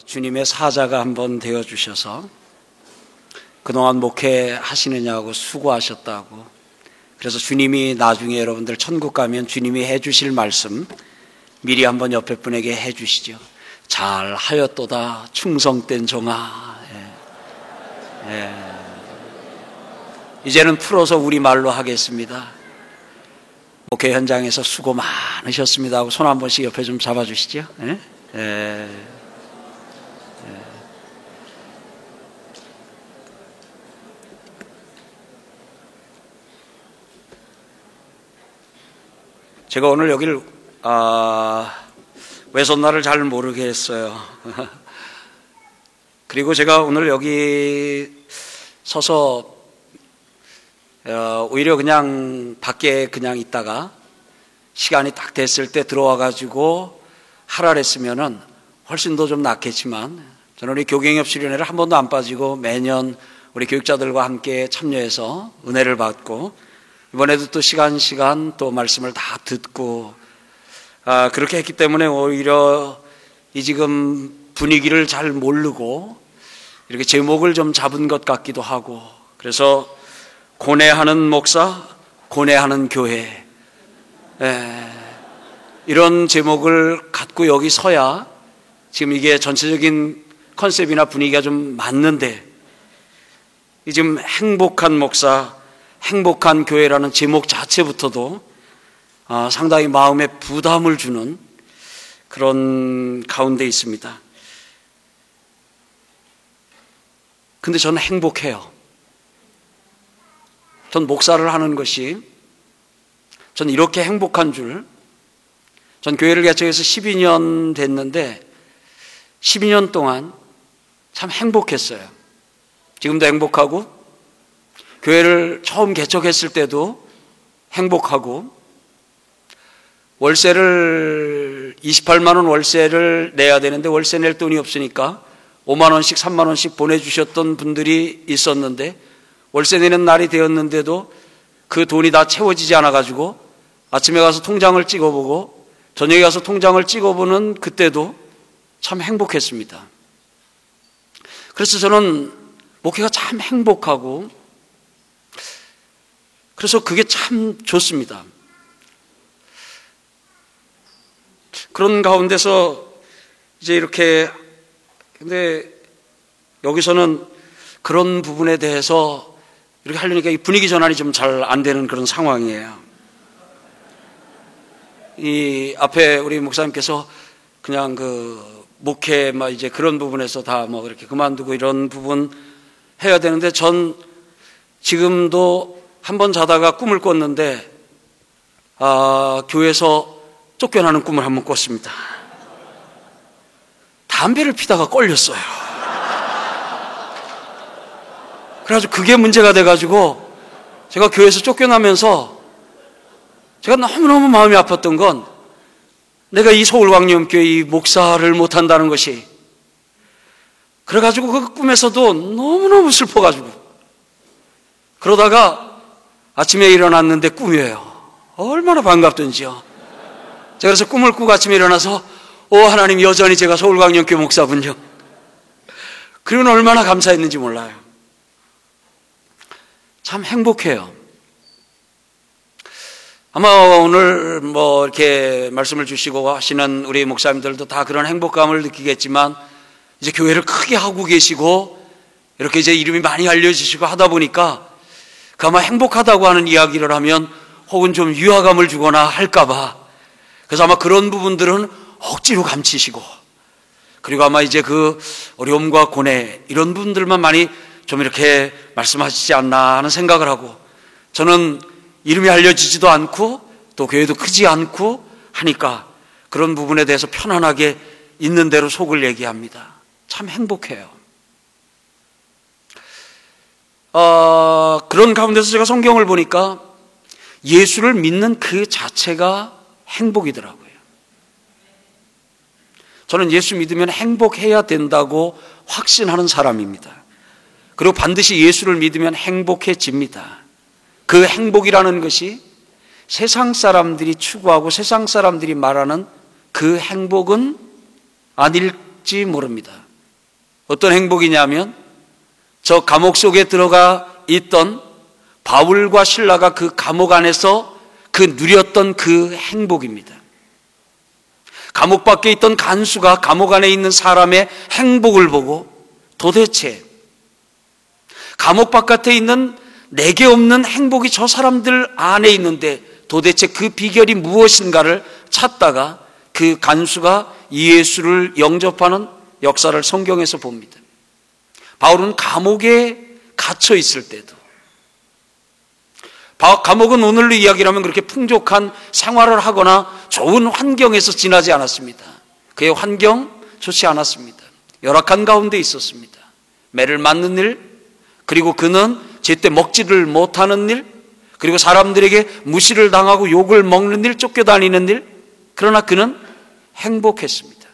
주님의 사자가 한번 되어주셔서 그동안 목회하시느냐고 수고하셨다고, 그래서 주님이 나중에 여러분들 천국 가면 주님이 해주실 말씀 미리 한번 옆에 분에게 해주시죠. 잘 하였도다 충성된 종아. 이제는 풀어서 우리말로 하겠습니다. 목회 현장에서 수고 많으셨습니다 하고 손 한 번씩 옆에 좀 잡아주시죠. 제가 오늘 여기를 외손날을 잘 모르겠어요. 그리고 제가 오늘 여기 서서 오히려 그냥 밖에 그냥 있다가 시간이 딱 됐을 때 들어와가지고 하라 했으면은 훨씬 더 좀 낫겠지만, 저는 우리 교경협 수련회를 한 번도 안 빠지고 매년 우리 교육자들과 함께 참여해서 은혜를 받고, 이번에도 또 시간 또 말씀을 다 듣고 그렇게 했기 때문에 오히려 이 지금 분위기를 잘 모르고 이렇게 제목을 좀 잡은 것 같기도 하고, 그래서 고뇌하는 목사, 고뇌하는 교회, 이런 제목을 갖고 여기 서야 지금 이게 전체적인 컨셉이나 분위기가 좀 맞는데, 이 지금 행복한 목사, 행복한 교회라는 제목 자체부터도 상당히 마음에 부담을 주는 그런 가운데 있습니다. 근데 저는 행복해요. 전 목사를 하는 것이, 전 이렇게 행복한 줄, 전 교회를 개척해서 12년 됐는데 12년 동안 참 행복했어요. 지금도 행복하고, 교회를 처음 개척했을 때도 행복하고, 월세를 28만 원 월세를 내야 되는데 월세 낼 돈이 없으니까 5만 원씩 3만 원씩 보내주셨던 분들이 있었는데, 월세 내는 날이 되었는데도 그 돈이 다 채워지지 않아가지고 아침에 가서 통장을 찍어보고 저녁에 가서 통장을 찍어보는 그때도 참 행복했습니다. 그래서 저는 목회가 참 행복하고, 그래서 그게 참 좋습니다. 그런 가운데서 이제 이렇게, 근데 여기서는 그런 부분에 대해서 이렇게 하려니까 이 분위기 전환이 좀 잘 안 되는 그런 상황이에요. 이 앞에 우리 목사님께서 그냥 그 목회 막 이제 그런 부분에서 다 뭐 이렇게 그만두고 이런 부분 해야 되는데, 전 지금도 한번 자다가 꿈을 꿨는데 교회에서 쫓겨나는 꿈을 한번 꿨습니다. 담배를 피다가 걸렸어요. 그래가지고 그게 문제가 돼가지고 제가 교회에서 쫓겨나면서 제가 너무너무 마음이 아팠던 건, 내가 이 서울광염교회 이 목사를 못한다는 것이, 그래가지고 그 꿈에서도 너무너무 슬퍼가지고, 그러다가 아침에 일어났는데 꿈이에요. 얼마나 반갑던지요. 제가 그래서 꿈을 꾸고 아침에 일어나서 하나님, 여전히 제가 서울광염교회 목사군요. 그리고는 얼마나 감사했는지 몰라요. 참 행복해요. 아마 오늘 뭐 이렇게 말씀을 주시고 하시는 우리 목사님들도 다 그런 행복감을 느끼겠지만, 이제 교회를 크게 하고 계시고 이렇게 이제 이름이 많이 알려지시고 하다 보니까 그 아마 행복하다고 하는 이야기를 하면 혹은 좀 유화감을 주거나 할까봐, 그래서 아마 그런 부분들은 억지로 감추시고, 그리고 아마 이제 그 어려움과 고뇌 이런 분들만 많이 좀 이렇게 말씀하시지 않나 하는 생각을 하고, 저는 이름이 알려지지도 않고 또 교회도 크지 않고 하니까 그런 부분에 대해서 편안하게 있는 대로 속을 얘기합니다. 참 행복해요. 그런 가운데서 제가 성경을 보니까 예수를 믿는 그 자체가 행복이더라고요. 저는 예수 믿으면 행복해야 된다고 확신하는 사람입니다. 그리고 반드시 예수를 믿으면 행복해집니다. 그 행복이라는 것이 세상 사람들이 추구하고 세상 사람들이 말하는 그 행복은 아닐 행복일지 모릅니다. 어떤 행복이냐면 저 감옥 속에 들어가 있던 바울과 실라가 그 감옥 안에서 그 누렸던 그 행복입니다. 감옥 밖에 있던 간수가 감옥 안에 있는 사람의 행복을 보고 도대체 감옥 바깥에 있는 내게 없는 행복이 저 사람들 안에 있는데 도대체 그 비결이 무엇인가를 찾다가 그 간수가 예수를 영접하는 역사를 성경에서 봅니다. 바울은 감옥에 갇혀 있을 때도, 감옥은 오늘로 이야기하면 그렇게 풍족한 생활을 하거나 좋은 환경에서 지나지 않았습니다. 그의 환경 좋지 않았습니다. 열악한 가운데 있었습니다. 매를 맞는 일, 그리고 그는 제때 먹지를 못하는 일, 그리고 사람들에게 무시를 당하고 욕을 먹는 일, 쫓겨다니는 일. 그러나 그는 행복했습니다.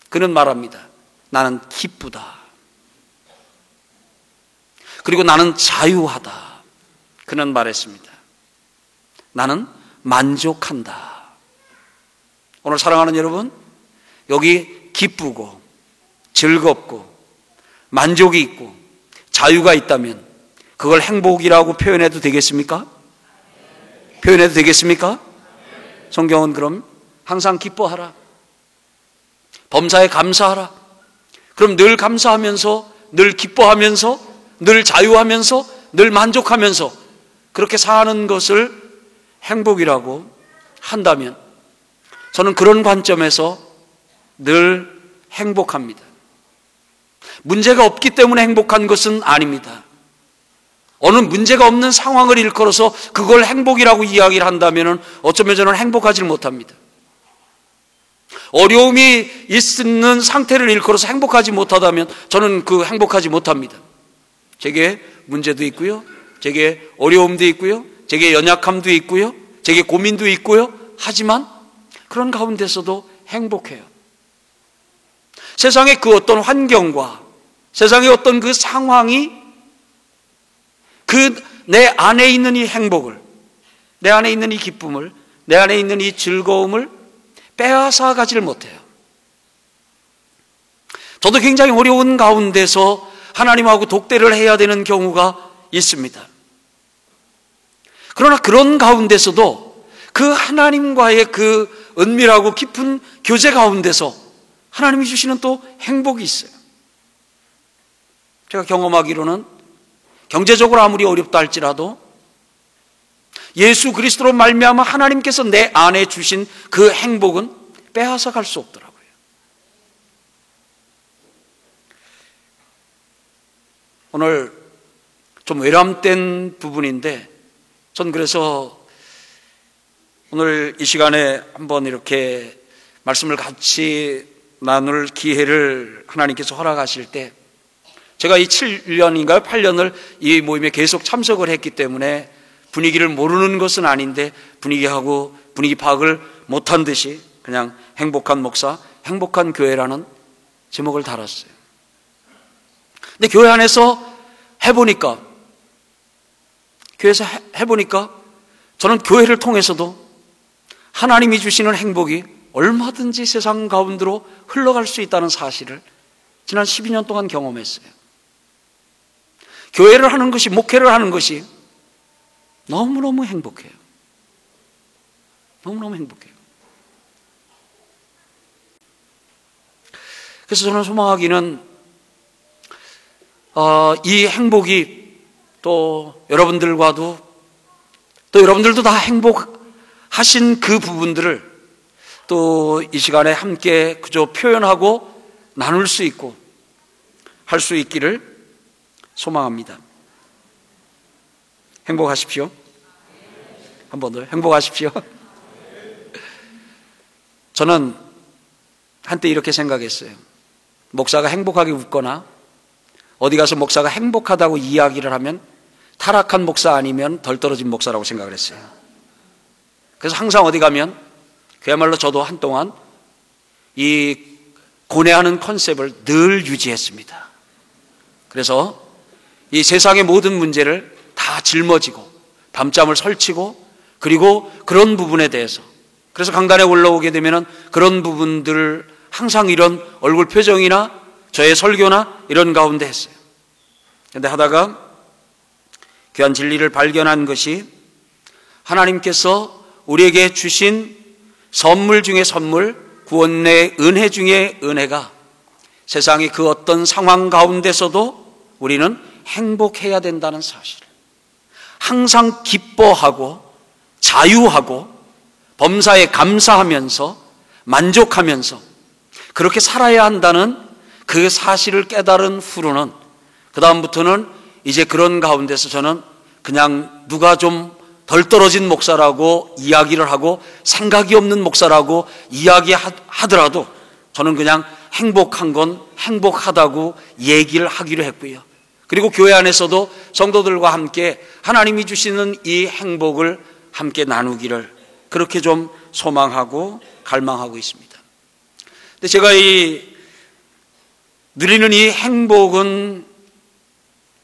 그는 말합니다. 나는 기쁘다. 그리고 나는 자유하다. 그는 말했습니다. 나는 만족한다. 오늘 사랑하는 여러분, 여기 기쁘고 즐겁고 만족이 있고 자유가 있다면 그걸 행복이라고 표현해도 되겠습니까? 표현해도 되겠습니까? 성경은 그럼 항상 기뻐하라. 범사에 감사하라. 그럼 늘 감사하면서, 늘 기뻐하면서, 늘 자유하면서, 늘 만족하면서 그렇게 사는 것을 행복이라고 한다면 저는 그런 관점에서 늘 행복합니다. 문제가 없기 때문에 행복한 것은 아닙니다. 어느 문제가 없는 상황을 일컬어서 그걸 행복이라고 이야기를 한다면 어쩌면 저는 행복하지 못합니다. 어려움이 있는 상태를 일컬어서 행복하지 못하다면 저는 그 행복하지 못합니다. 제게 문제도 있고요, 제게 어려움도 있고요, 제게 연약함도 있고요, 제게 고민도 있고요. 하지만 그런 가운데서도 행복해요. 세상의 그 어떤 환경과 세상의 어떤 그 상황이 그 내 안에 있는 이 행복을, 내 안에 있는 이 기쁨을, 내 안에 있는 이 즐거움을 빼앗아 가지를 못해요. 저도 굉장히 어려운 가운데서 하나님하고 독대를 해야 되는 경우가 있습니다. 그러나 그런 가운데서도 그 하나님과의 그 은밀하고 깊은 교제 가운데서 하나님이 주시는 또 행복이 있어요. 제가 경험하기로는 경제적으로 아무리 어렵다 할지라도 예수 그리스도로 말미암아 하나님께서 내 안에 주신 그 행복은 빼앗아 갈 수 없더라고요. 오늘 좀 외람된 부분인데 전 그래서 오늘 이 시간에 한번 이렇게 말씀을 같이 나눌 기회를 하나님께서 허락하실 때 제가 이 7년인가요? 8년을 이 모임에 계속 참석을 했기 때문에 분위기를 모르는 것은 아닌데 분위기 파악을 못한 듯이 그냥 행복한 목사, 행복한 교회라는 제목을 달았어요. 근데 교회 안에서 해보니까, 교회에서 해보니까 저는 교회를 통해서도 하나님이 주시는 행복이 얼마든지 세상 가운데로 흘러갈 수 있다는 사실을 지난 12년 동안 경험했어요. 교회를 하는 것이, 목회를 하는 것이 너무너무 행복해요. 너무너무 행복해요. 그래서 저는 소망하기는 이 행복이 또 여러분들과도 또 여러분들도 다 행복하신 그 부분들을 또 이 시간에 함께 그저 표현하고 나눌 수 있고 할 수 있기를 소망합니다. 행복하십시오. 한 번 더 행복하십시오. 저는 한때 이렇게 생각했어요. 목사가 행복하게 웃거나 어디 가서 목사가 행복하다고 이야기를 하면 타락한 목사 아니면 덜 떨어진 목사라고 생각을 했어요. 그래서 항상 어디 가면 그야말로 저도 한동안 이 고뇌하는 컨셉을 늘 유지했습니다. 그래서 이 세상의 모든 문제를 다 짊어지고 밤잠을 설치고 그리고 그런 부분에 대해서, 그래서 강단에 올라오게 되면 그런 부분들을 항상 이런 얼굴 표정이나 저의 설교나 이런 가운데 했어요. 그런데 하다가 귀한 진리를 발견한 것이 하나님께서 우리에게 주신 선물 중에 선물, 구원의 은혜 중에 은혜가 세상의 그 어떤 상황 가운데서도 우리는 행복해야 된다는 사실을, 항상 기뻐하고 자유하고 범사에 감사하면서 만족하면서 그렇게 살아야 한다는 그 사실을 깨달은 후로는 그 다음부터는 이제 그런 가운데서 저는 그냥 누가 좀 덜 떨어진 목사라고 이야기를 하고 생각이 없는 목사라고 이야기하더라도 저는 그냥 행복한 건 행복하다고 얘기를 하기로 했고요. 그리고 교회 안에서도 성도들과 함께 하나님이 주시는 이 행복을 함께 나누기를 그렇게 좀 소망하고 갈망하고 있습니다. 근데 제가 누리는 이 행복은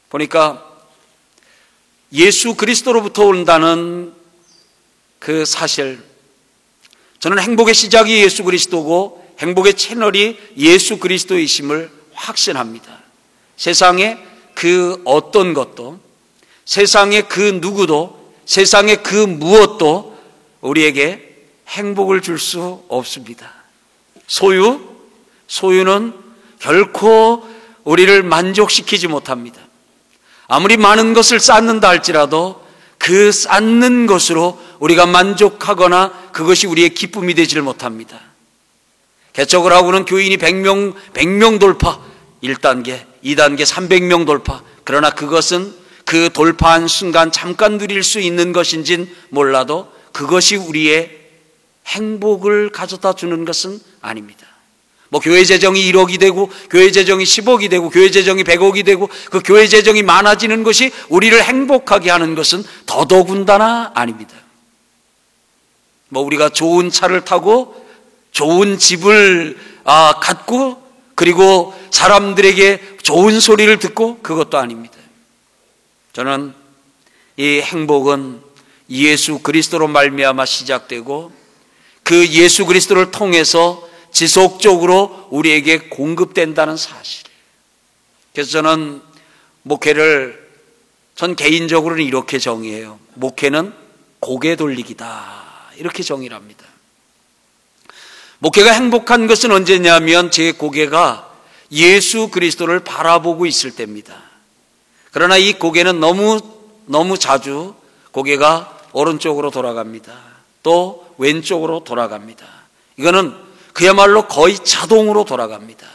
보니까 예수 그리스도로부터 온다는 그 사실, 저는 행복의 시작이 예수 그리스도고 행복의 채널이 예수 그리스도이심을 확신합니다. 세상에 그 어떤 것도, 세상의 그 누구도, 세상의 그 무엇도 우리에게 행복을 줄 수 없습니다. 소유는 결코 우리를 만족시키지 못합니다. 아무리 많은 것을 쌓는다 할지라도 그 쌓는 것으로 우리가 만족하거나 그것이 우리의 기쁨이 되지를 못합니다. 개척을 하고는 교인이 100명 돌파, 1단계, 2단계, 300명 돌파. 그러나 그것은 그 돌파한 순간 잠깐 누릴 수 있는 것인진 몰라도 그것이 우리의 행복을 가져다 주는 것은 아닙니다. 뭐 교회 재정이 1억이 되고 교회 재정이 10억이 되고 교회 재정이 100억이 되고 그 교회 재정이 많아지는 것이 우리를 행복하게 하는 것은 더더군다나 아닙니다. 뭐 우리가 좋은 차를 타고 좋은 집을 갖고 그리고 사람들에게 좋은 소리를 듣고 그것도 아닙니다. 저는 이 행복은 예수 그리스도로 말미암아 시작되고 그 예수 그리스도를 통해서 지속적으로 우리에게 공급된다는 사실. 그래서 저는 목회를 전 개인적으로는 이렇게 정의해요. 목회는 고개 돌리기다, 이렇게 정의를 합니다. 목회가 행복한 것은 언제냐면 제 고개가 예수 그리스도를 바라보고 있을 때입니다. 그러나 이 고개는 너무 자주 고개가 오른쪽으로 돌아갑니다. 또 왼쪽으로 돌아갑니다. 이거는 그야말로 거의 자동으로 돌아갑니다.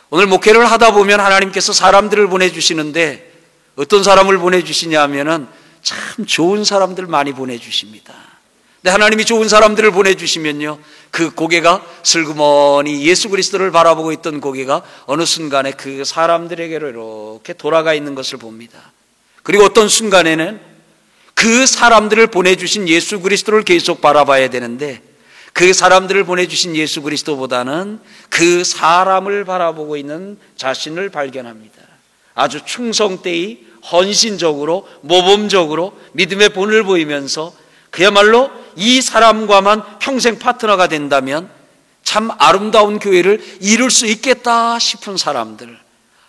오늘 목회를 하다 보면 하나님께서 사람들을 보내주시는데 어떤 사람을 보내주시냐 하면은 참 좋은 사람들 많이 보내주십니다. 근데 하나님이 좋은 사람들을 보내주시면요, 그 고개가 슬그머니 예수 그리스도를 바라보고 있던 고개가 어느 순간에 그 사람들에게로 이렇게 돌아가 있는 것을 봅니다. 그리고 어떤 순간에는 그 사람들을 보내주신 예수 그리스도를 계속 바라봐야 되는데 그 사람들을 보내주신 예수 그리스도보다는 그 사람을 바라보고 있는 자신을 발견합니다. 아주 충성되이 헌신적으로 모범적으로 믿음의 본을 보이면서 그야말로 이 사람과만 평생 파트너가 된다면 참 아름다운 교회를 이룰 수 있겠다 싶은 사람들,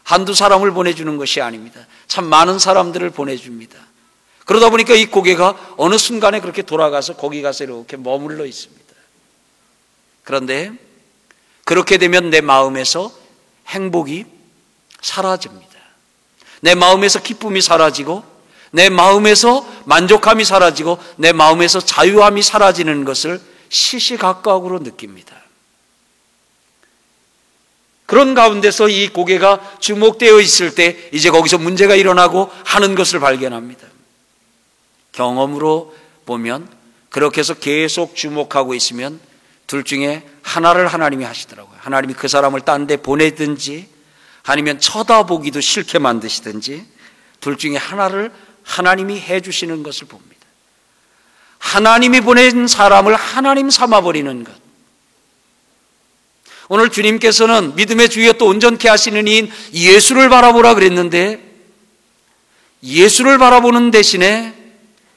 한두 사람을 보내주는 것이 아닙니다. 참 많은 사람들을 보내줍니다. 그러다 보니까 이 고개가 어느 순간에 그렇게 돌아가서 거기 가서 이렇게 머물러 있습니다. 그런데 그렇게 되면 내 마음에서 행복이 사라집니다. 내 마음에서 기쁨이 사라지고 내 마음에서 만족함이 사라지고 내 마음에서 자유함이 사라지는 것을 시시각각으로 느낍니다. 그런 가운데서 이 고개가 주목되어 있을 때 이제 거기서 문제가 일어나고 하는 것을 발견합니다. 경험으로 보면 그렇게 해서 계속 주목하고 있으면 둘 중에 하나를 하나님이 하시더라고요. 하나님이 그 사람을 딴 데 보내든지 아니면 쳐다보기도 싫게 만드시든지 둘 중에 하나를 하나님이 해주시는 것을 봅니다. 하나님이 보낸 사람을 하나님 삼아버리는 것. 오늘 주님께서는 믿음의 주여 또 온전케 하시는 이인 예수를 바라보라 그랬는데 예수를 바라보는 대신에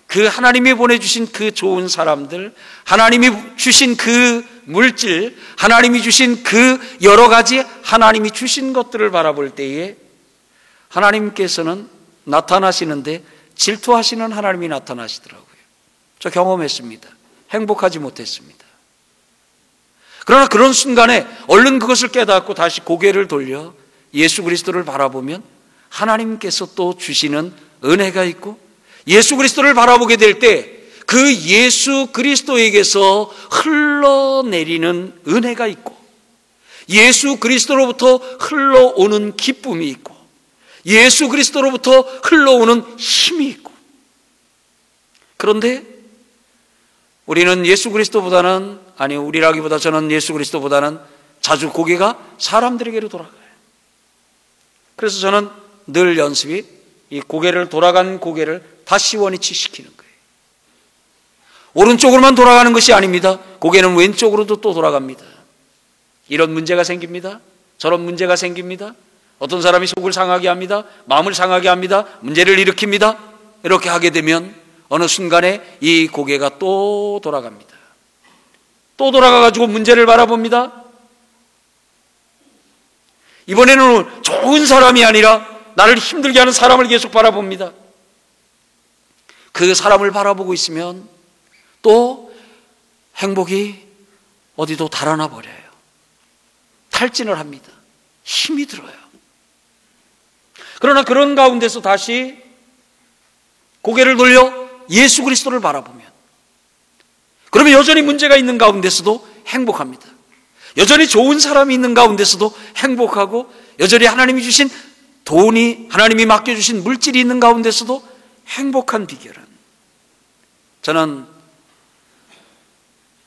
그 하나님이 보내주신 그 좋은 사람들, 하나님이 주신 그 물질, 하나님이 주신 그 여러 가지 하나님이 주신 것들을 바라볼 때에 하나님께서는 나타나시는데 질투하시는 하나님이 나타나시더라고요. 저 경험했습니다. 행복하지 못했습니다. 그러나 그런 순간에 얼른 그것을 깨닫고 다시 고개를 돌려 예수 그리스도를 바라보면 하나님께서 또 주시는 은혜가 있고, 예수 그리스도를 바라보게 될 때 그 예수 그리스도에게서 흘러내리는 은혜가 있고, 예수 그리스도로부터 흘러오는 기쁨이 있고, 예수 그리스도로부터 흘러오는 힘이 있고. 그런데 우리는 예수 그리스도보다는, 아니 우리라기보다 저는 예수 그리스도보다는 자주 고개가 사람들에게로 돌아가요. 그래서 저는 늘 연습이 이 고개를, 돌아간 고개를 다시 원위치시키는 거예요. 오른쪽으로만 돌아가는 것이 아닙니다. 고개는 왼쪽으로도 또 돌아갑니다. 이런 문제가 생깁니다. 저런 문제가 생깁니다. 어떤 사람이 속을 상하게 합니다. 마음을 상하게 합니다. 문제를 일으킵니다. 이렇게 하게 되면 어느 순간에 이 고개가 또 돌아갑니다. 또 돌아가가지고 문제를 바라봅니다. 이번에는 좋은 사람이 아니라 나를 힘들게 하는 사람을 계속 바라봅니다. 그 사람을 바라보고 있으면 또 행복이 어디도 달아나 버려요. 탈진을 합니다. 힘이 들어요. 그러나 그런 가운데서 다시 고개를 돌려 예수 그리스도를 바라보면, 그러면 여전히 문제가 있는 가운데서도 행복합니다. 여전히 좋은 사람이 있는 가운데서도 행복하고, 여전히 하나님이 주신 돈이, 하나님이 맡겨주신 물질이 있는 가운데서도 행복한 비결은, 저는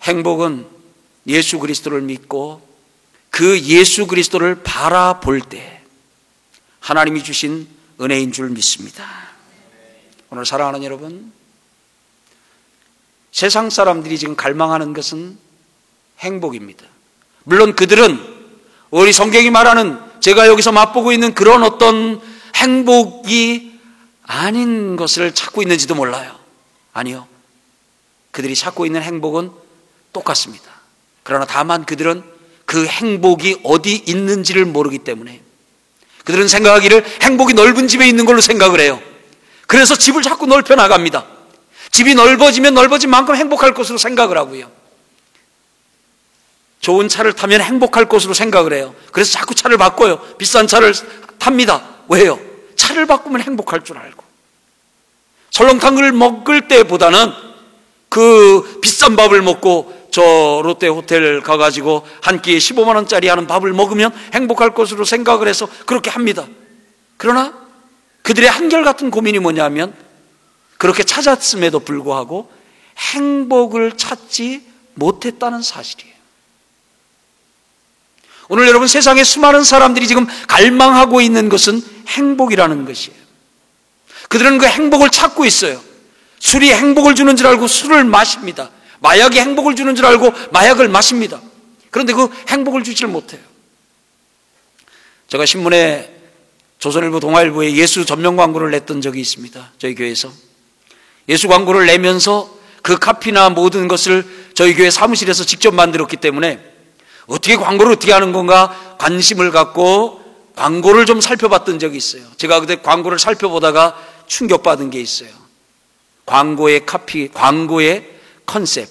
행복은 예수 그리스도를 믿고 그 예수 그리스도를 바라볼 때 하나님이 주신 은혜인 줄 믿습니다. 오늘 사랑하는 여러분, 세상 사람들이 지금 갈망하는 것은 행복입니다. 물론 그들은 우리 성경이 말하는, 제가 여기서 맛보고 있는 그런 어떤 행복이 아닌 것을 찾고 있는지도 몰라요. 아니요, 그들이 찾고 있는 행복은 똑같습니다. 그러나 다만 그들은 그 행복이 어디 있는지를 모르기 때문에 그들은 생각하기를 행복이 넓은 집에 있는 걸로 생각을 해요. 그래서 집을 자꾸 넓혀 나갑니다. 집이 넓어지면 넓어진 만큼 행복할 것으로 생각을 하고요, 좋은 차를 타면 행복할 것으로 생각을 해요. 그래서 자꾸 차를 바꿔요. 비싼 차를 탑니다. 왜요? 차를 바꾸면 행복할 줄 알고. 설렁탕을 먹을 때보다는 그 비싼 밥을 먹고 저 롯데 호텔 가가지고 한 끼에 15만 원짜리 하는 밥을 먹으면 행복할 것으로 생각을 해서 그렇게 합니다. 그러나 그들의 한결같은 고민이 뭐냐면, 그렇게 찾았음에도 불구하고 행복을 찾지 못했다는 사실이에요. 오늘 여러분, 세상에 수많은 사람들이 지금 갈망하고 있는 것은 행복이라는 것이에요. 그들은 그 행복을 찾고 있어요. 술이 행복을 주는 줄 알고 술을 마십니다. 마약이 행복을 주는 줄 알고 마약을 마십니다. 그런데 그 행복을 주질 못해요. 제가 신문에, 조선일보, 동아일보에 예수 전면 광고를 냈던 적이 있습니다. 저희 교회에서 예수 광고를 내면서 그 카피나 모든 것을 저희 교회 사무실에서 직접 만들었기 때문에 어떻게 광고를 어떻게 하는 건가 관심을 갖고 광고를 좀 살펴봤던 적이 있어요. 제가 그때 광고를 살펴보다가 충격받은 게 있어요. 광고의 카피, 광고의 컨셉,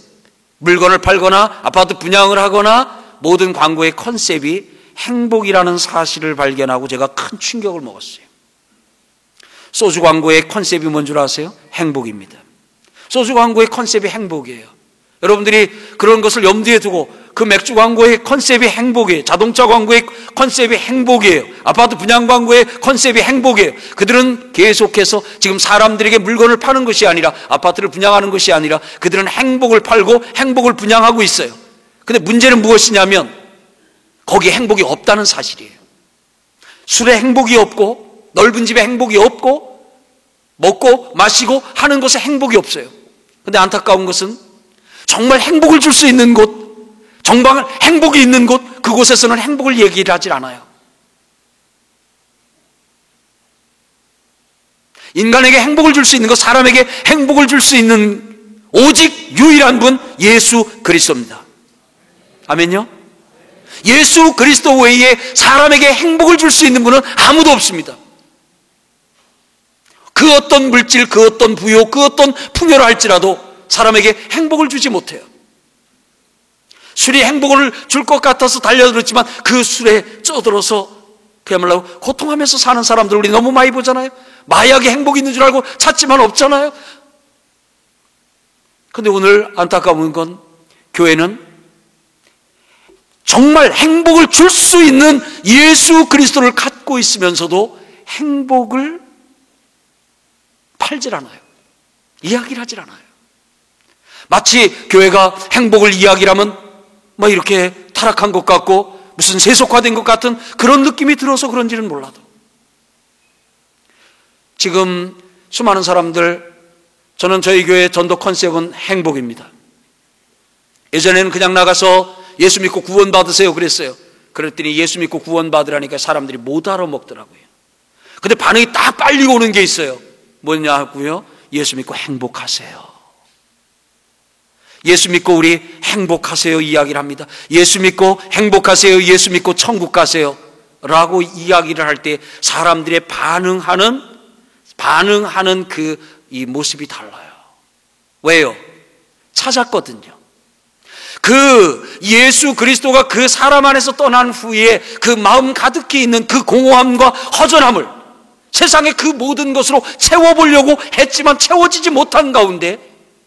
물건을 팔거나 아파트 분양을 하거나 모든 광고의 컨셉이 행복이라는 사실을 발견하고 제가 큰 충격을 먹었어요. 소주 광고의 컨셉이 뭔 줄 아세요? 행복입니다. 소주 광고의 컨셉이 행복이에요. 여러분들이 그런 것을 염두에 두고, 그 맥주 광고의 컨셉이 행복이에요. 자동차 광고의 컨셉이 행복이에요. 아파트 분양 광고의 컨셉이 행복이에요. 그들은 계속해서 지금 사람들에게 물건을 파는 것이 아니라, 아파트를 분양하는 것이 아니라, 그들은 행복을 팔고 행복을 분양하고 있어요. 근데 문제는 무엇이냐면 거기에 행복이 없다는 사실이에요. 술에 행복이 없고, 넓은 집에 행복이 없고, 먹고 마시고 하는 것에 행복이 없어요. 근데 안타까운 것은 정말 행복을 줄 수 있는 곳, 정말 행복이 있는 곳, 그곳에서는 행복을 얘기를 하질 않아요. 인간에게 행복을 줄 수 있는 것, 사람에게 행복을 줄 수 있는 오직 유일한 분 예수 그리스도입니다. 아멘요? 예수 그리스도 외에 사람에게 행복을 줄 수 있는 분은 아무도 없습니다. 그 어떤 물질, 그 어떤 부요, 그 어떤 풍요를 할지라도 사람에게 행복을 주지 못해요. 술이 행복을 줄 것 같아서 달려들었지만 그 술에 쪄들어서 그야말로 고통하면서 사는 사람들 우리 너무 많이 보잖아요. 마약에 행복이 있는 줄 알고 찾지만 없잖아요. 근데 오늘 안타까운 건 교회는 정말 행복을 줄 수 있는 예수 그리스도를 갖고 있으면서도 행복을 팔질 않아요. 이야기를 하질 않아요. 마치 교회가 행복을 이야기하면 뭐 이렇게 타락한 것 같고 무슨 세속화된 것 같은 그런 느낌이 들어서 그런지는 몰라도 지금 수많은 사람들, 저는 저희 교회 전도 컨셉은 행복입니다. 예전에는 그냥 나가서 예수 믿고 구원 받으세요 그랬어요. 그랬더니 예수 믿고 구원 받으라니까 사람들이 못 알아먹더라고요. 근데 반응이 딱 빨리 오는 게 있어요. 뭐냐고요? 예수 믿고 행복하세요. 예수 믿고 우리 행복하세요 이야기를 합니다. 예수 믿고 행복하세요, 예수 믿고 천국 가세요 라고 이야기를 할 때 사람들의 반응하는 이 모습이 달라요. 왜요? 찾았거든요. 그 예수 그리스도가 그 사람 안에서 떠난 후에 그 마음 가득히 있는 그 공허함과 허전함을 세상의 그 모든 것으로 채워보려고 했지만 채워지지 못한 가운데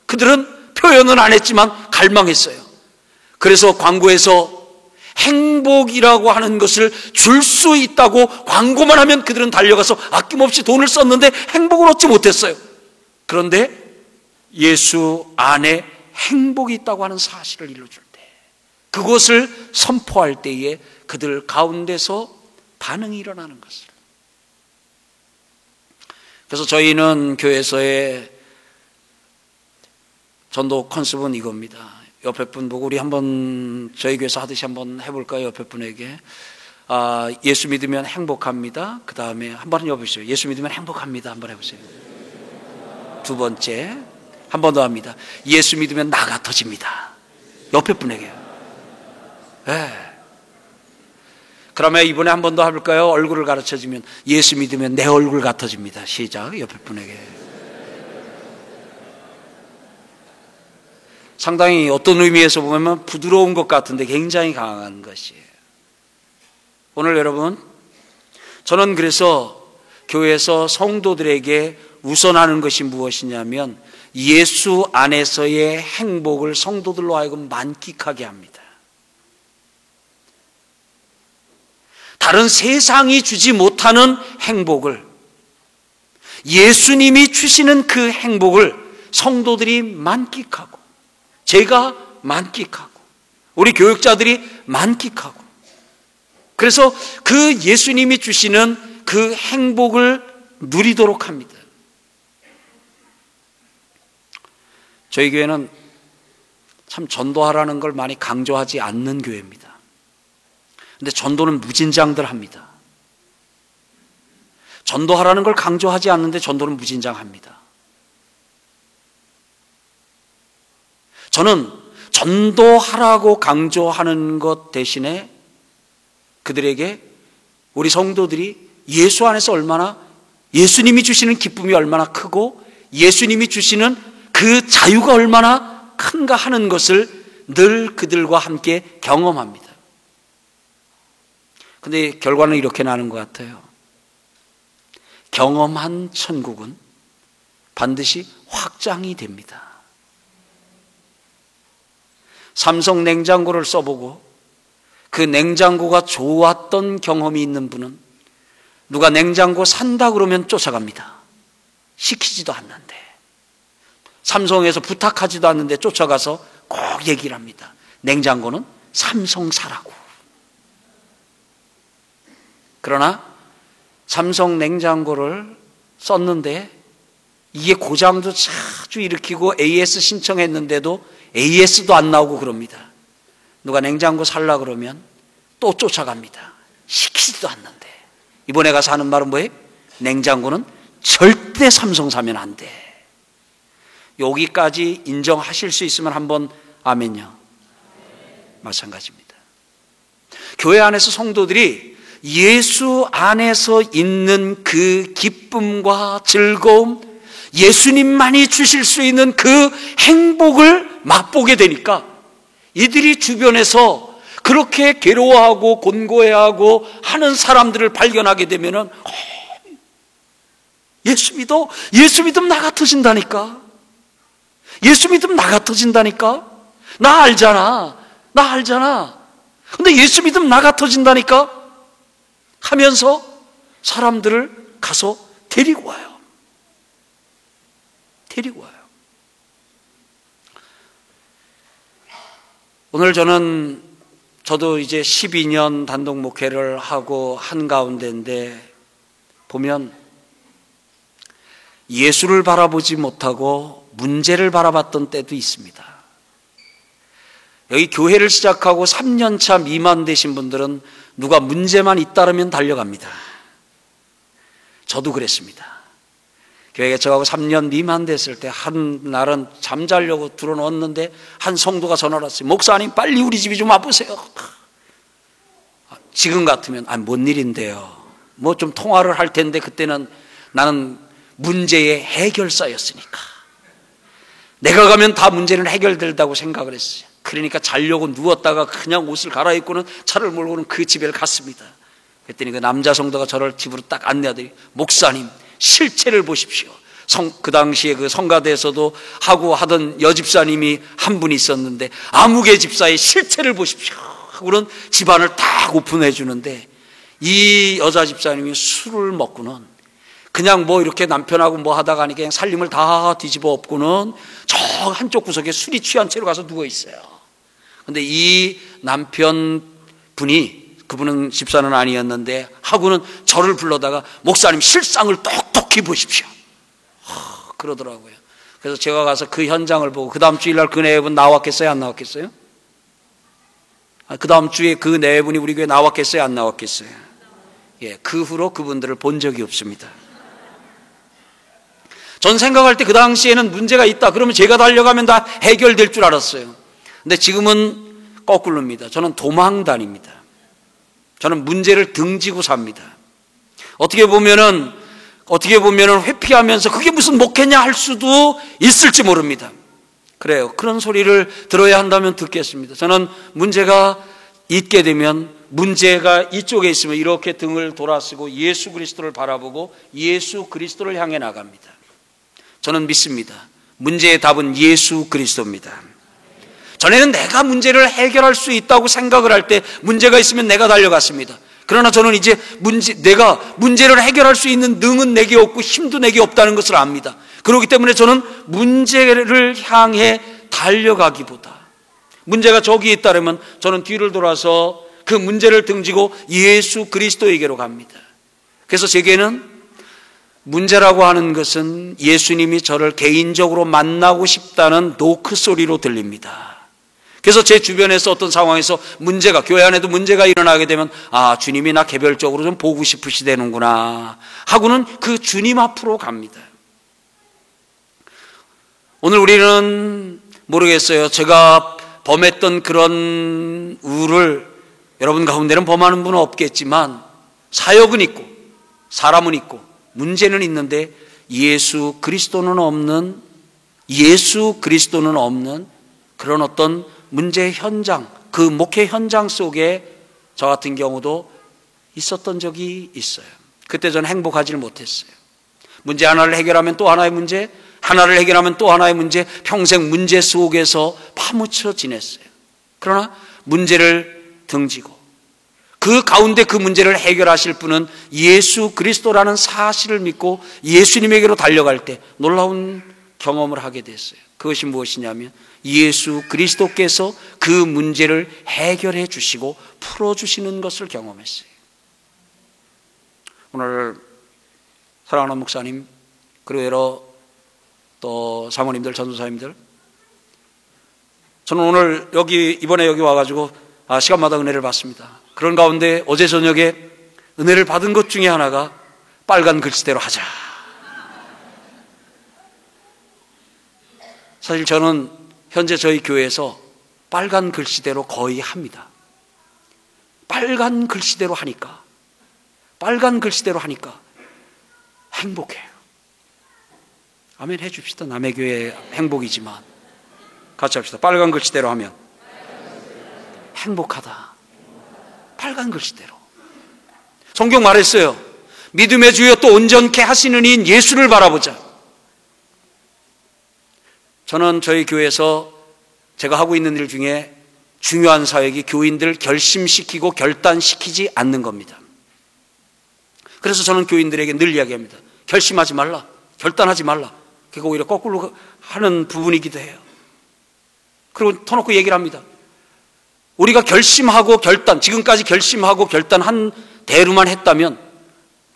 그들은 표현은 안 했지만 갈망했어요. 그래서 광고에서 행복이라고 하는 것을 줄 수 있다고 광고만 하면 그들은 달려가서 아낌없이 돈을 썼는데 행복을 얻지 못했어요. 그런데 예수 안에 행복이 있다고 하는 사실을 일러줄 때, 그것을 선포할 때에 그들 가운데서 반응이 일어나는 것을. 그래서 저희는 교회에서의 전도 컨셉은 이겁니다. 옆에 분 보고 우리 한번 저희 교회에서 하듯이 한번 해볼까요? 옆에 분에게 예수 믿으면 행복합니다. 그 다음에 한번 해보시죠. 예수 믿으면 행복합니다. 한번 해보세요. 두 번째 한 번 더 합니다. 예수 믿으면 나가 터집니다. 옆에 분에게요. 네. 그러면 이번에 한 번 더 해볼까요? 얼굴을 가르쳐주면 예수 믿으면 내 얼굴 같아집니다. 시작. 옆에 분에게. 상당히 어떤 의미에서 보면 부드러운 것 같은데 굉장히 강한 것이에요. 오늘 여러분, 저는 그래서 교회에서 성도들에게 우선하는 것이 무엇이냐면 예수 안에서의 행복을 성도들로 하여금 만끽하게 합니다. 다른 세상이 주지 못하는 행복을, 예수님이 주시는 그 행복을 성도들이 만끽하고, 제가 만끽하고, 우리 교육자들이 만끽하고, 그래서 그 예수님이 주시는 그 행복을 누리도록 합니다. 저희 교회는 참 전도하라는 걸 많이 강조하지 않는 교회입니다. 근데 전도는 무진장들 합니다. 전도하라는 걸 강조하지 않는데 전도는 무진장합니다. 저는 전도하라고 강조하는 것 대신에 그들에게 우리 성도들이 예수 안에서 얼마나, 예수님이 주시는 기쁨이 얼마나 크고 예수님이 주시는 그 자유가 얼마나 큰가 하는 것을 늘 그들과 함께 경험합니다. 근데 결과는 이렇게 나는 것 같아요. 경험한 천국은 반드시 확장이 됩니다. 삼성 냉장고를 써보고 그 냉장고가 좋았던 경험이 있는 분은 누가 냉장고 산다 그러면 쫓아갑니다. 시키지도 않는데, 삼성에서 부탁하지도 않는데 쫓아가서 꼭 얘기를 합니다. 냉장고는 삼성 사라고. 그러나 삼성 냉장고를 썼는데 이게 고장도 자주 일으키고 AS 신청했는데도 AS도 안 나오고 그럽니다. 누가 냉장고 살라 그러면 또 쫓아갑니다. 시키지도 않는데. 이번에 가서 하는 말은 뭐예요? 냉장고는 절대 삼성사면 안 돼. 여기까지 인정하실 수 있으면 한번 아멘요. 마찬가지입니다. 교회 안에서 성도들이 예수 안에서 있는 그 기쁨과 즐거움, 예수님만이 주실 수 있는 그 행복을 맛보게 되니까 이들이 주변에서 그렇게 괴로워하고 곤고해하고 하는 사람들을 발견하게 되면은 예수 믿으면 나 같아진다니까. 예수 믿으면 나 같아진다니까. 나 알잖아. 근데 예수 믿으면 나 같아진다니까 하면서 사람들을 가서 데리고 와요. 오늘 저도 이제 12년 단독 목회를 하고 한가운데인데 보면 예수를 바라보지 못하고 문제를 바라봤던 때도 있습니다. 여기 교회를 시작하고 3년차 미만 되신 분들은 누가 문제만 잇따르면 달려갑니다. 저도 그랬습니다. 교회 개척하고 3년 미만 됐을 때 한 날은 잠자려고 들어놓았는데 한 성도가 전화를 왔어요. 목사님 빨리 우리 집이 좀 와보세요. 지금 같으면 뭔 일인데요. 뭐 좀 통화를 할 텐데 그때는 나는 문제의 해결사였으니까 내가 가면 다 문제는 해결된다고 생각을 했어요. 그러니까 자려고 누웠다가 그냥 옷을 갈아입고는 차를 몰고는 그 집에 갔습니다. 그랬더니 그 남자 성도가 저를 집으로 딱 안내하더니 목사님 실체를 보십시오. 그 당시에 그 성가대에서도 하고 하던 여집사님이 한 분이 있었는데 아무개 집사의 실체를 보십시오 하고는 집안을 딱 오픈해 주는데 이 여자 집사님이 술을 먹고는 그냥 뭐 이렇게 남편하고 뭐 하다가 그냥 살림을 다 뒤집어 엎고는 저 한쪽 구석에 술이 취한 채로 가서 누워 있어요. 근데 이 남편분이, 그분은 집사는 아니었는데 하고는 저를 불러다가 목사님 실상을 똑똑히 보십시오 그러더라고요. 그래서 제가 가서 그 현장을 보고 그 다음 주일날 그 네 분 나왔겠어요 안 나왔겠어요? 그 다음 주에 그 네 분이 우리 교회 나왔겠어요 안 나왔겠어요? 예, 그 후로 그분들을 본 적이 없습니다. 전 생각할 때 그 당시에는 문제가 있다 그러면 제가 달려가면 다 해결될 줄 알았어요. 근데 지금은 거꾸로입니다. 저는 도망다닙니다. 저는 문제를 등지고 삽니다. 어떻게 보면은 회피하면서 그게 무슨 목회냐 할 수도 있을지 모릅니다. 그래요. 그런 소리를 들어야 한다면 듣겠습니다. 저는 문제가 있게 되면 문제가 이쪽에 있으면 이렇게 등을 돌아쓰고 예수 그리스도를 바라보고 예수 그리스도를 향해 나갑니다. 저는 믿습니다. 문제의 답은 예수 그리스도입니다. 전에는 내가 문제를 해결할 수 있다고 생각을 할 때 문제가 있으면 내가 달려갔습니다. 그러나 저는 이제 내가 문제를 해결할 수 있는 능은 내게 없고 힘도 내게 없다는 것을 압니다. 그렇기 때문에 저는 문제를 향해 달려가기보다 문제가 저기 있다면 저는 뒤를 돌아서 그 문제를 등지고 예수 그리스도에게로 갑니다. 그래서 제게는 문제라고 하는 것은 예수님이 저를 개인적으로 만나고 싶다는 노크 소리로 들립니다. 그래서 제 주변에서 어떤 상황에서 교회 안에도 문제가 일어나게 되면 주님이 나 개별적으로 좀 보고 싶으시대는구나 하고는 그 주님 앞으로 갑니다. 오늘 우리는 모르겠어요. 제가 범했던 그런 우를 여러분 가운데는 범하는 분은 없겠지만 사역은 있고 사람은 있고 문제는 있는데 예수 그리스도는 없는 그런 어떤 문제 현장, 그 목회 현장 속에 저 같은 경우도 있었던 적이 있어요. 그때 저는 행복하지를 못했어요. 문제 하나를 해결하면 또 하나의 문제, 하나를 해결하면 또 하나의 문제, 평생 문제 속에서 파묻혀 지냈어요. 그러나 문제를 등지고 그 가운데 그 문제를 해결하실 분은 예수 그리스도라는 사실을 믿고 예수님에게로 달려갈 때 놀라운 경험을 하게 됐어요. 그것이 무엇이냐면 예수 그리스도께서 그 문제를 해결해 주시고 풀어주시는 것을 경험했어요. 오늘 사랑하는 목사님 그리고 여러 또 사모님들 전도사님들, 저는 오늘 이번에 여기 와가지고 시간마다 은혜를 받습니다. 그런 가운데 어제 저녁에 은혜를 받은 것 중에 하나가 빨간 글씨대로 하자. 사실 저는 현재 저희 교회에서 빨간 글씨대로 거의 합니다. 빨간 글씨대로 하니까 행복해요. 아멘 해줍시다. 남의 교회 행복이지만 같이 합시다. 빨간 글씨대로 하면 행복하다. 빨간 글씨대로. 성경 말했어요. 믿음의 주여 또 온전케 하시는 이인 예수를 바라보자. 저는 저희 교회에서 제가 하고 있는 일 중에 중요한 사역이 교인들 결심시키고 결단시키지 않는 겁니다. 그래서 저는 교인들에게 늘 이야기합니다. 결심하지 말라, 결단하지 말라. 그게 오히려 거꾸로 하는 부분이기도 해요. 그리고 터놓고 얘기를 합니다. 우리가 결심하고 결단, 지금까지 결심하고 결단한 대로만 했다면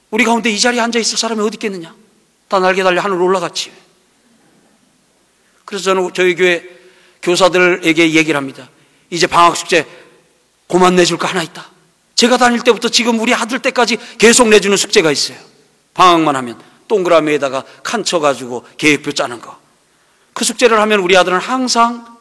우리 가운데 이 자리에 앉아 있을 사람이 어디 있겠느냐? 다 날개 달려 하늘로 올라갔지. 그래서 저는 저희 교회 교사들에게 얘기를 합니다. 이제 방학 숙제 그만 내줄 거 하나 있다. 제가 다닐 때부터 지금 우리 아들 때까지 계속 내주는 숙제가 있어요. 방학만 하면 동그라미에다가 칸 쳐가지고 계획표 짜는 거. 그 숙제를 하면 우리 아들은 항상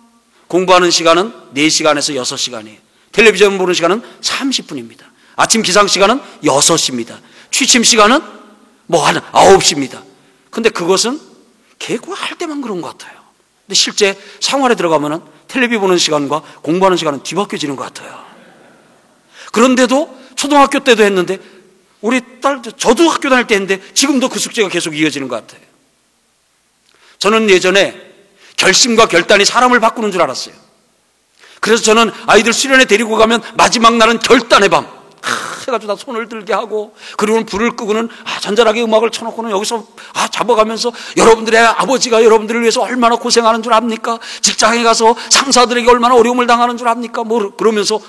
공부하는 시간은 4시간에서 6시간이에요. 텔레비전 보는 시간은 30분입니다. 아침 기상 시간은 6시입니다. 취침 시간은 한 9시입니다. 근데 그것은 계획할 때만 그런 것 같아요. 근데 실제 생활에 들어가면은 텔레비 보는 시간과 공부하는 시간은 뒤바뀌어지는 것 같아요. 그런데도 초등학교 때도 했는데 우리 딸, 저도 학교 다닐 때 했는데 지금도 그 숙제가 계속 이어지는 것 같아요. 저는 예전에 결심과 결단이 사람을 바꾸는 줄 알았어요. 그래서 저는 아이들 수련회 데리고 가면 마지막 날은 결단의 밤 해가지고 다 손을 들게 하고, 그리고는 불을 끄고는 잔잔하게 음악을 쳐놓고는 여기서 잡아가면서 여러분들의 아버지가 여러분들을 위해서 얼마나 고생하는 줄 압니까? 직장에 가서 상사들에게 얼마나 어려움을 당하는 줄 압니까? 그러면서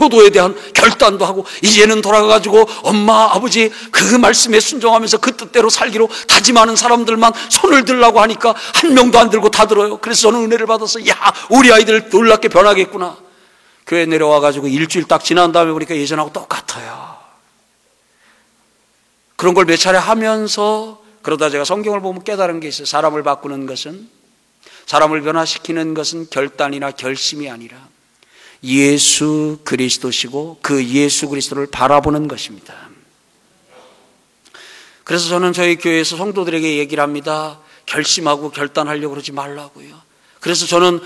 효도에 대한 결단도 하고, 이제는 돌아가가지고 엄마 아버지 그 말씀에 순종하면서 그 뜻대로 살기로 다짐하는 사람들만 손을 들라고 하니까 한 명도 안 들고 다 들어요. 그래서 저는 은혜를 받아서 우리 아이들 놀랍게 변하겠구나. 교회 내려와가지고 일주일 딱 지난 다음에 보니까 예전하고 똑같아요. 그런 걸 몇 차례 하면서 그러다 제가 성경을 보면 깨달은 게 있어요. 사람을 바꾸는 것은, 사람을 변화시키는 것은 결단이나 결심이 아니라 예수 그리스도시고 그 예수 그리스도를 바라보는 것입니다. 그래서 저는 저희 교회에서 성도들에게 얘기를 합니다. 결심하고 결단하려고 그러지 말라고요. 그래서 저는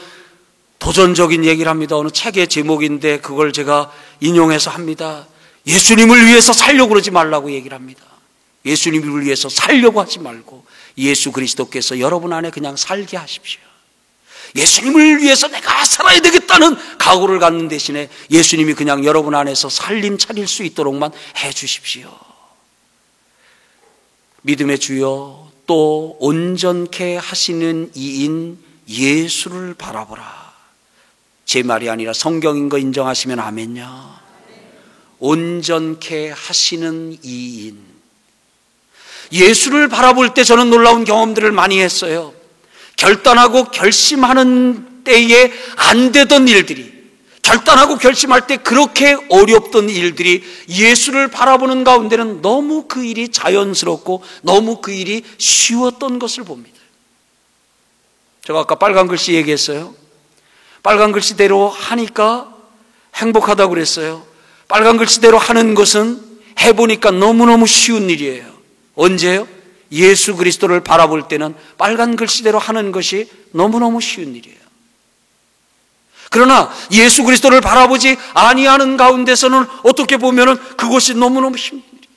도전적인 얘기를 합니다. 어느 책의 제목인데 그걸 제가 인용해서 합니다. 예수님을 위해서 살려고 그러지 말라고 얘기를 합니다. 예수님을 위해서 살려고 하지 말고 예수 그리스도께서 여러분 안에 그냥 살게 하십시오. 예수님을 위해서 내가 살아야 되겠다는 각오를 갖는 대신에 예수님이 그냥 여러분 안에서 살림 차릴 수 있도록만 해 주십시오. 믿음의 주여 또 온전케 하시는 이인 예수를 바라보라. 제 말이 아니라 성경인 거 인정하시면 아멘요. 온전케 하시는 이인. 예수를 바라볼 때 저는 놀라운 경험들을 많이 했어요. 결단하고 결심하는 때에 안 되던 일들이, 결단하고 결심할 때 그렇게 어렵던 일들이 예수를 바라보는 가운데는 너무 그 일이 자연스럽고 너무 그 일이 쉬웠던 것을 봅니다. 제가 아까 빨간 글씨 얘기했어요. 빨간 글씨대로 하니까 행복하다고 그랬어요. 빨간 글씨대로 하는 것은 해보니까 너무너무 쉬운 일이에요. 언제요? 예수 그리스도를 바라볼 때는 빨간 글씨대로 하는 것이 너무너무 쉬운 일이에요. 그러나 예수 그리스도를 바라보지 아니하는 가운데서는 어떻게 보면은 그것이 너무너무 힘든 일이에요.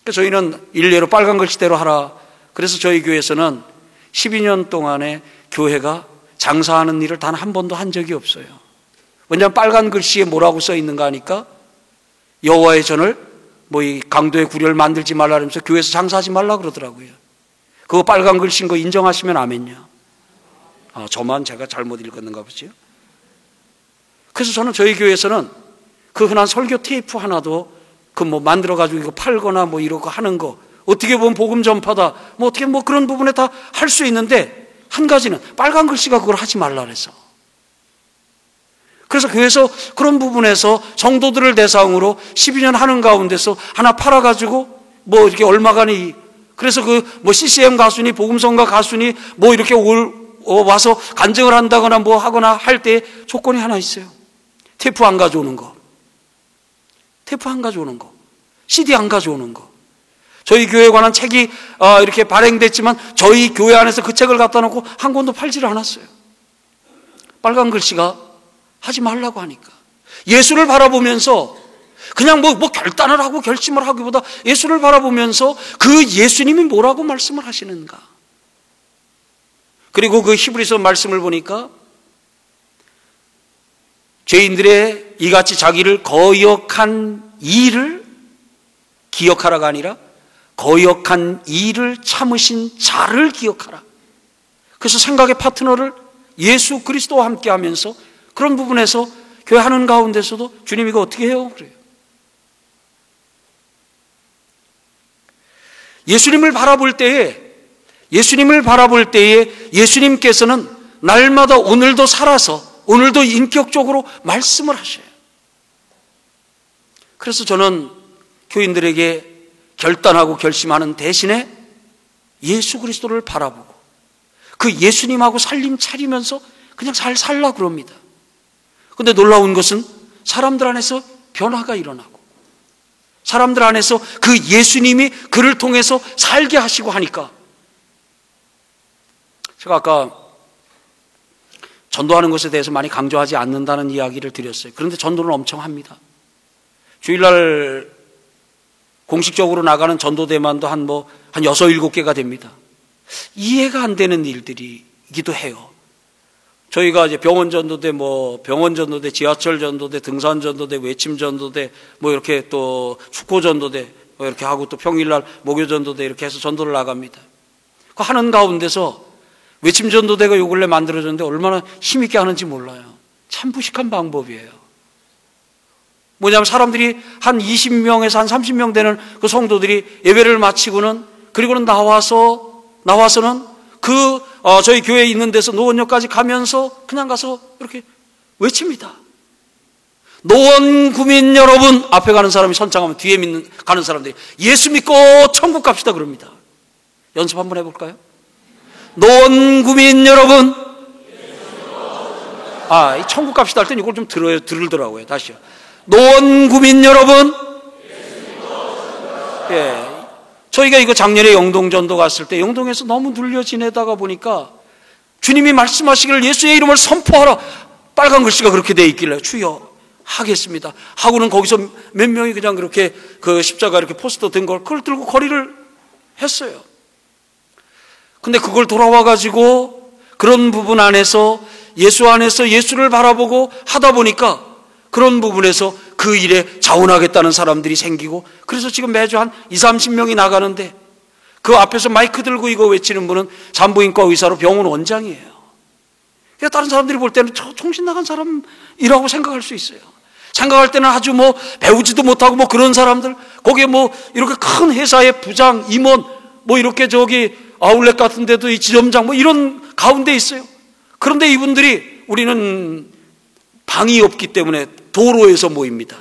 그래서 저희는 일례로 빨간 글씨대로 하라. 그래서 저희 교회에서는 12년 동안에 교회가 장사하는 일을 단 한 번도 한 적이 없어요. 왜냐하면 빨간 글씨에 뭐라고 써 있는가 하니까 여호와의 전을 이 강도의 구려를 만들지 말라 그러면서 교회에서 장사하지 말라 그러더라고요. 그거 빨간 글씨인 거 인정하시면 아멘요. 저만 제가 잘못 읽었는가 보죠. 그래서 저는 저희 교회에서는 그 흔한 설교 테이프 하나도 만들어가지고 이거 팔거나 이러고 하는 거, 어떻게 보면 복음 전파다, 어떻게 그런 부분에 다 할 수 있는데, 한 가지는 빨간 글씨가 그걸 하지 말라 그래서. 그래서 교회에서 그런 부분에서 성도들을 대상으로 12년 하는 가운데서 하나 팔아가지고 이렇게 얼마간이, 그래서 CCM 가수니 복음성가 가수니 이렇게 와서 간증을 한다거나 뭐 하거나 할 때 조건이 하나 있어요. 테이프 안 가져오는 거. 테이프 안 가져오는 거. CD 안 가져오는 거. 저희 교회에 관한 책이 이렇게 발행됐지만 저희 교회 안에서 그 책을 갖다 놓고 한 권도 팔지를 않았어요. 빨간 글씨가 하지 말라고 하니까. 예수를 바라보면서 그냥 뭐 결단을 하고 결심을 하기보다 예수를 바라보면서 그 예수님이 뭐라고 말씀을 하시는가. 그리고 그 히브리서 말씀을 보니까 죄인들의 이같이 자기를 거역한 일을 기억하라가 아니라 거역한 일을 참으신 자를 기억하라. 그래서 생각의 파트너를 예수 그리스도와 함께 하면서 그런 부분에서 교회 하는 가운데서도 주님 이거 어떻게 해요? 그래요. 예수님을 바라볼 때에 예수님께서는 날마다 오늘도 살아서 오늘도 인격적으로 말씀을 하셔요. 그래서 저는 교인들에게 결단하고 결심하는 대신에 예수 그리스도를 바라보고 그 예수님하고 살림 차리면서 그냥 잘 살라 그럽니다. 그런데 놀라운 것은 사람들 안에서 변화가 일어나고 사람들 안에서 그 예수님이 그를 통해서 살게 하시고 하니까 제가 아까 전도하는 것에 대해서 많이 강조하지 않는다는 이야기를 드렸어요. 그런데 전도는 엄청 합니다. 주일날 공식적으로 나가는 전도대만도 한 6, 7개가 됩니다. 이해가 안 되는 일들이기도 해요. 저희가 이제 병원 전도대, 지하철 전도대, 등산 전도대, 외침 전도대, 이렇게 또 축구 전도대, 이렇게 하고 또 평일날 목요 전도대 이렇게 해서 전도를 나갑니다. 그 하는 가운데서 외침 전도대가 요 근래 만들어졌는데 얼마나 힘있게 하는지 몰라요. 참 무식한 방법이에요. 뭐냐면 사람들이 한 20명에서 한 30명 되는 그 성도들이 예배를 마치고는 그리고는 나와서는 저희 교회에 있는 데서 노원역까지 가면서 그냥 가서 이렇게 외칩니다. 노원 구민 여러분, 앞에 가는 사람이 선창하면 뒤에 가는 사람들이 예수 믿고 천국 갑시다 그럽니다. 연습 한번 해볼까요? 노원 구민 여러분, 이 천국 갑시다 할 땐 이걸 좀 들으더라고요. 다시요. 노원 구민 여러분, 저희가 이거 작년에 영동전도 갔을 때 영동에서 너무 눌려 지내다가 보니까 주님이 말씀하시기를 예수의 이름을 선포하라. 빨간 글씨가 그렇게 돼 있길래 주여 하겠습니다 하고는 거기서 몇 명이 그냥 그렇게 그 십자가 이렇게 포스터 든 걸 그걸 들고 거리를 했어요. 근데 그걸 돌아와 가지고 그런 부분 안에서 예수 안에서 예수를 바라보고 하다 보니까 그런 부분에서 그 일에 자원하겠다는 사람들이 생기고 그래서 지금 매주 한 20-30명이 나가는데 그 앞에서 마이크 들고 이거 외치는 분은 산부인과 의사로 병원 원장이에요. 그러니까 다른 사람들이 볼 때는 저 정신 나간 사람이라고 생각할 수 있어요. 생각할 때는 아주 배우지도 못하고 그런 사람들, 거기에 이렇게 큰 회사의 부장, 임원, 이렇게 아울렛 같은 데도 이 지점장 이런 가운데 있어요. 그런데 이분들이 우리는 방이 없기 때문에 도로에서 모입니다.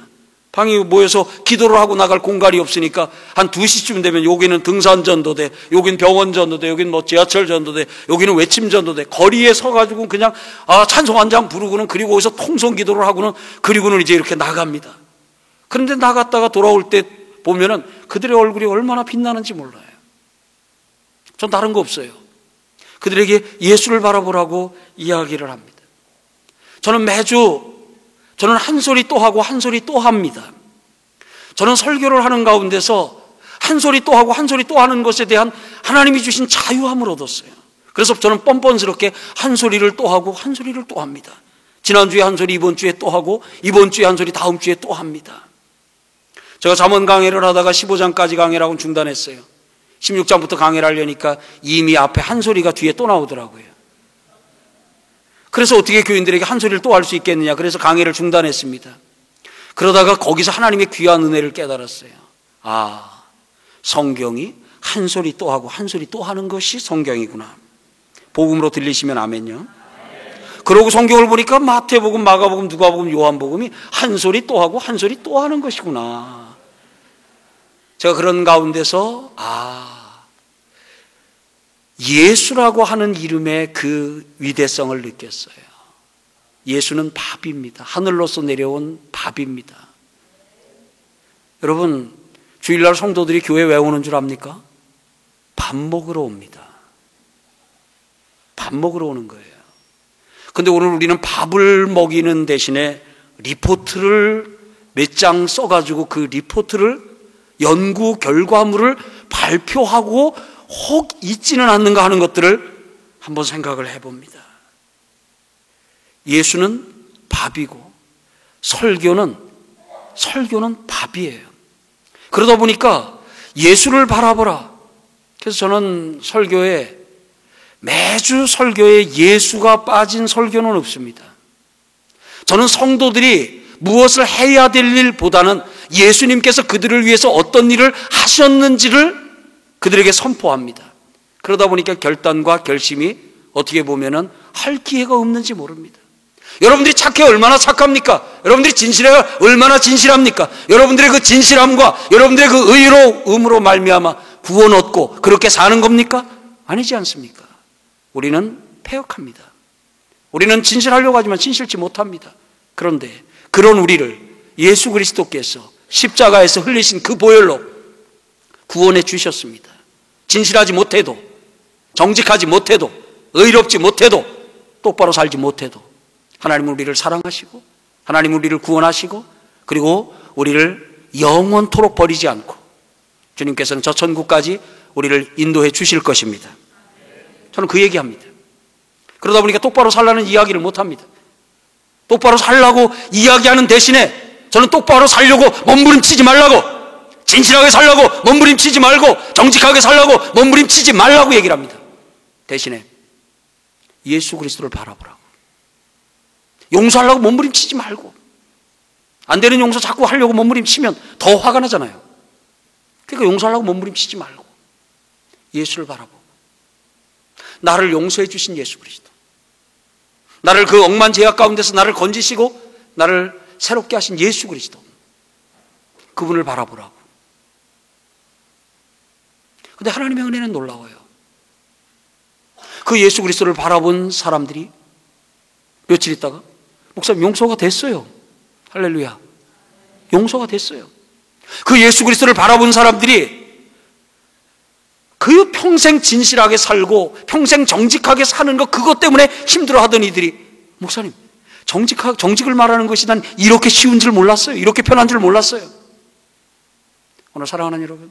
방이 모여서 기도를 하고 나갈 공간이 없으니까 한 2시쯤 되면 여기는 등산전도대, 여기는 병원전도대, 여기는 지하철전도대, 여기는 외침전도대, 거리에 서가지고 그냥 찬송 한 장 부르고는 그리고 거기서 통성 기도를 하고는 그리고는 이제 이렇게 나갑니다. 그런데 나갔다가 돌아올 때 보면은 그들의 얼굴이 얼마나 빛나는지 몰라요. 전 다른 거 없어요. 그들에게 예수를 바라보라고 이야기를 합니다. 저는 한 소리 또 하고 한 소리 또 합니다. 저는 설교를 하는 가운데서 한 소리 또 하고 한 소리 또 하는 것에 대한 하나님이 주신 자유함을 얻었어요. 그래서 저는 뻔뻔스럽게 한 소리를 또 하고 한 소리를 또 합니다. 지난주에 한 소리 이번 주에 또 하고 이번 주에 한 소리 다음 주에 또 합니다. 제가 잠언 강해를 하다가 15장까지 강해를 하고 중단했어요. 16장부터 강해를 하려니까 이미 앞에 한 소리가 뒤에 또 나오더라고요. 그래서 어떻게 교인들에게 한 소리를 또 할 수 있겠느냐. 그래서 강해를 중단했습니다. 그러다가 거기서 하나님의 귀한 은혜를 깨달았어요. 성경이 한 소리 또 하고 한 소리 또 하는 것이 성경이구나. 복음으로 들리시면 아멘요. 그러고 성경을 보니까 마태복음, 마가복음, 누가복음, 요한복음이 한 소리 또 하고 한 소리 또 하는 것이구나. 제가 그런 가운데서 예수라고 하는 이름의 그 위대성을 느꼈어요. 예수는 밥입니다. 하늘로서 내려온 밥입니다. 여러분, 주일날 성도들이 교회 왜 오는 줄 압니까? 밥 먹으러 옵니다. 밥 먹으러 오는 거예요. 근데 오늘 우리는 밥을 먹이는 대신에 리포트를 몇 장 써가지고 그 리포트를 연구 결과물을 발표하고 혹 있지는 않는가 하는 것들을 한번 생각을 해봅니다. 예수는 밥이고 설교는 밥이에요. 그러다 보니까 예수를 바라보라. 그래서 저는 매주 설교에 예수가 빠진 설교는 없습니다. 저는 성도들이 무엇을 해야 될 일보다는 예수님께서 그들을 위해서 어떤 일을 하셨는지를 그들에게 선포합니다. 그러다 보니까 결단과 결심이 어떻게 보면은 할 기회가 없는지 모릅니다. 여러분들이 착해 얼마나 착합니까? 여러분들이 진실해 얼마나 진실합니까? 여러분들의 그 진실함과 여러분들의 그 의로움으로 말미암아 구원 얻고 그렇게 사는 겁니까? 아니지 않습니까? 우리는 패역합니다. 우리는 진실하려고 하지만 진실치 못합니다. 그런데 그런 우리를 예수 그리스도께서 십자가에서 흘리신 그 보혈로 구원해 주셨습니다. 진실하지 못해도, 정직하지 못해도, 의롭지 못해도, 똑바로 살지 못해도 하나님은 우리를 사랑하시고 하나님은 우리를 구원하시고 그리고 우리를 영원토록 버리지 않고 주님께서는 저 천국까지 우리를 인도해 주실 것입니다. 저는 그 얘기합니다. 그러다 보니까 똑바로 살라는 이야기를 못합니다. 똑바로 살라고 이야기하는 대신에 저는 똑바로 살려고 몸부림치지 말라고, 진실하게 살라고 몸부림치지 말고, 정직하게 살라고 몸부림치지 말라고 얘기를 합니다. 대신에 예수 그리스도를 바라보라고, 용서하려고 몸부림치지 말고, 안 되는 용서 자꾸 하려고 몸부림치면 더 화가 나잖아요. 그러니까 용서하려고 몸부림치지 말고 예수를 바라보고, 나를 용서해 주신 예수 그리스도, 나를 그 억만 죄악 가운데서 나를 건지시고 나를 새롭게 하신 예수 그리스도, 그분을 바라보라고. 근데 하나님의 은혜는 놀라워요. 그 예수 그리스도를 바라본 사람들이 며칠 있다가 목사님 용서가 됐어요. 할렐루야. 용서가 됐어요. 그 예수 그리스도를 바라본 사람들이 그 평생 진실하게 살고 평생 정직하게 사는 것, 그것 때문에 힘들어하던 이들이, 목사님 정직을 말하는 것이 난 이렇게 쉬운 줄 몰랐어요. 이렇게 편한 줄 몰랐어요. 오늘 사랑하는 여러분,